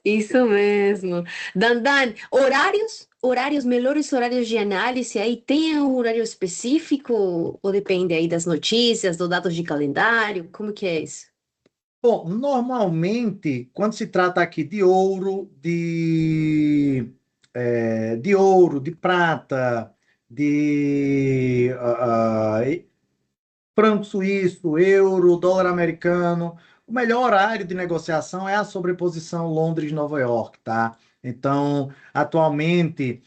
Isso mesmo. Dandan, horários, melhores horários de análise aí, tem um horário específico ou depende aí das notícias, dos dados de calendário? Como que é isso? Bom, normalmente, quando se trata aqui de ouro, de ouro, de prata, de franco suíço, euro, dólar americano. O melhor horário de negociação é a sobreposição Londres-Nova York, tá? Então, atualmente,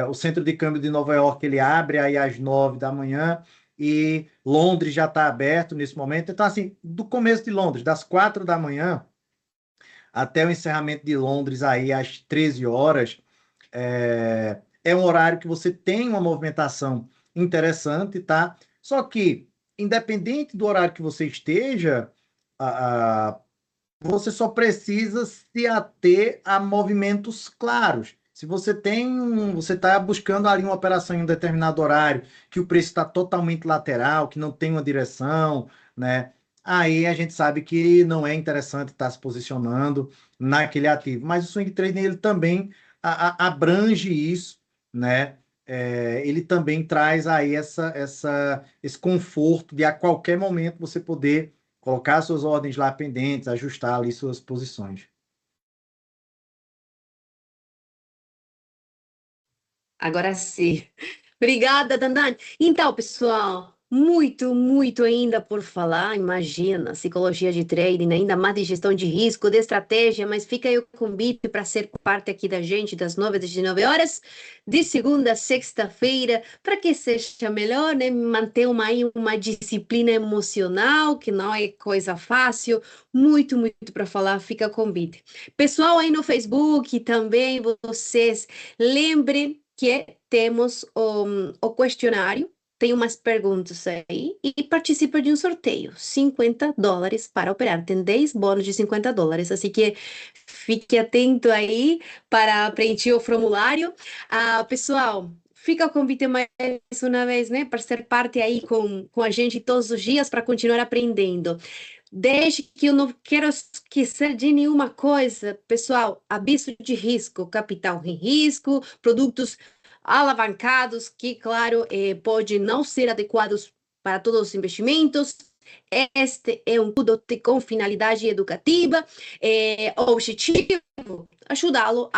o centro de câmbio de Nova York ele abre aí às 9 da manhã e Londres já está aberto nesse momento. Então, assim, do começo de Londres, das 4 da manhã até o encerramento de Londres aí às 13 horas, é um horário que você tem uma movimentação interessante, tá? Só que, independente do horário que você esteja, você só precisa se ater a movimentos claros. Se você você está buscando ali uma operação em um determinado horário, que o preço está totalmente lateral, que não tem uma direção, né? Aí a gente sabe que não é interessante estar se posicionando naquele ativo. Mas o swing trading ele também abrange isso, né? Ele também traz aí esse conforto de a qualquer momento você poder colocar suas ordens lá pendentes, ajustar ali suas posições. Agora sim. Obrigada, Dandan. Então, pessoal, muito ainda por falar. Imagina, psicologia de trading, ainda mais de gestão de risco, de estratégia, mas fica aí o convite para ser parte aqui da gente das 9 às 19 horas, de segunda a sexta-feira, para que seja melhor, né? Manter uma disciplina emocional, que não é coisa fácil. Muito para falar, fica o convite. Pessoal aí no Facebook também, vocês lembrem que temos o questionário, tem umas perguntas aí e participa de um sorteio, US$ 50 para operar. Tem 10 bônus de US$ 50, assim que fique atento aí para preencher o formulário. Pessoal, fica o convite mais uma vez, né, para ser parte aí com a gente todos os dias para continuar aprendendo. Desde que eu não quero esquecer de nenhuma coisa, pessoal, aviso de risco, capital em risco, produtos alavancados que, claro, pode não ser adequados para todos os investimentos. Este é um produto com finalidade educativa, objetivo ajudá-lo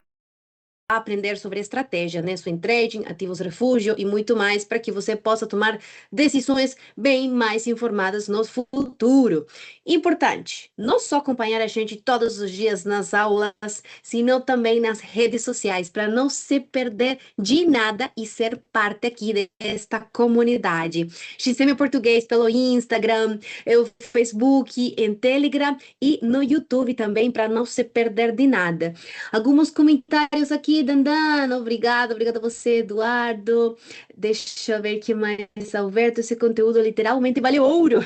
aprender sobre estratégia, né? Swing trading, ativos refúgio e muito mais para que você possa tomar decisões bem mais informadas no futuro. Importante, não só acompanhar a gente todos os dias nas aulas, sino também nas redes sociais, para não se perder de nada e ser parte aqui desta comunidade. XM Português pelo Instagram, o Facebook, em Telegram e no YouTube também, para não se perder de nada. Alguns comentários aqui, Dandan. Obrigada a você, Eduardo. Deixa eu ver o que mais, Alberto. Esse conteúdo literalmente vale ouro.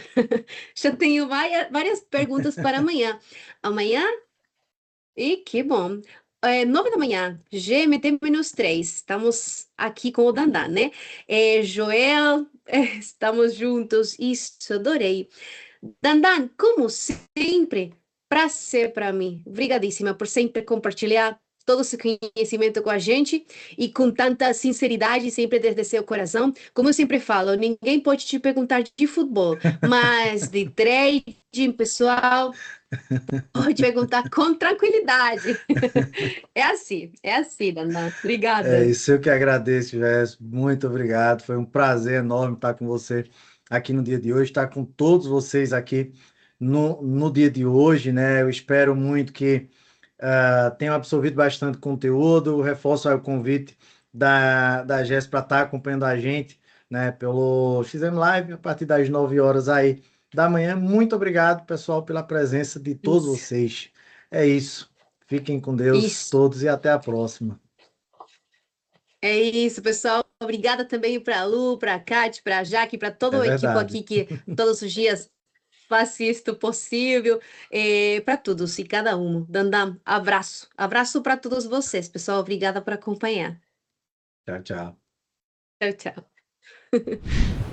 Já tenho várias perguntas para amanhã. Amanhã? E que bom. 9 da manhã, GMT-3. Estamos aqui com o Dandan, né? Joel, estamos juntos. Isso, adorei. Dandan, como sempre, prazer para mim. Obrigadíssima por sempre compartilhar todo o seu conhecimento com a gente e com tanta sinceridade, sempre desde seu coração. Como eu sempre falo, ninguém pode te perguntar de futebol, mas de trading, pessoal, pode perguntar com tranquilidade. É assim, Dandan. É Obrigada. isso, eu que agradeço, Jéssica. Muito obrigado. Foi um prazer enorme estar com você aqui no dia de hoje, estar com todos vocês aqui no dia de hoje, né? Eu espero muito que tenham absorvido bastante conteúdo. Reforço aí o convite da Jéssica para estar acompanhando a gente, né? Pelo XM Live a partir das 9 horas aí da manhã. Muito obrigado, pessoal, pela presença de todos Isso, vocês. É isso. Fiquem com Deus isso. todos e até a próxima. É isso, pessoal. Obrigada também para a Lu, para a Kate, para a Jaque, para toda É a equipe verdade. aqui que todos os dias faz isto possível, para todos e cada um. Dandam, abraço. Abraço para todos vocês, pessoal. Obrigada por acompanhar. Tchau, tchau. Tchau, tchau.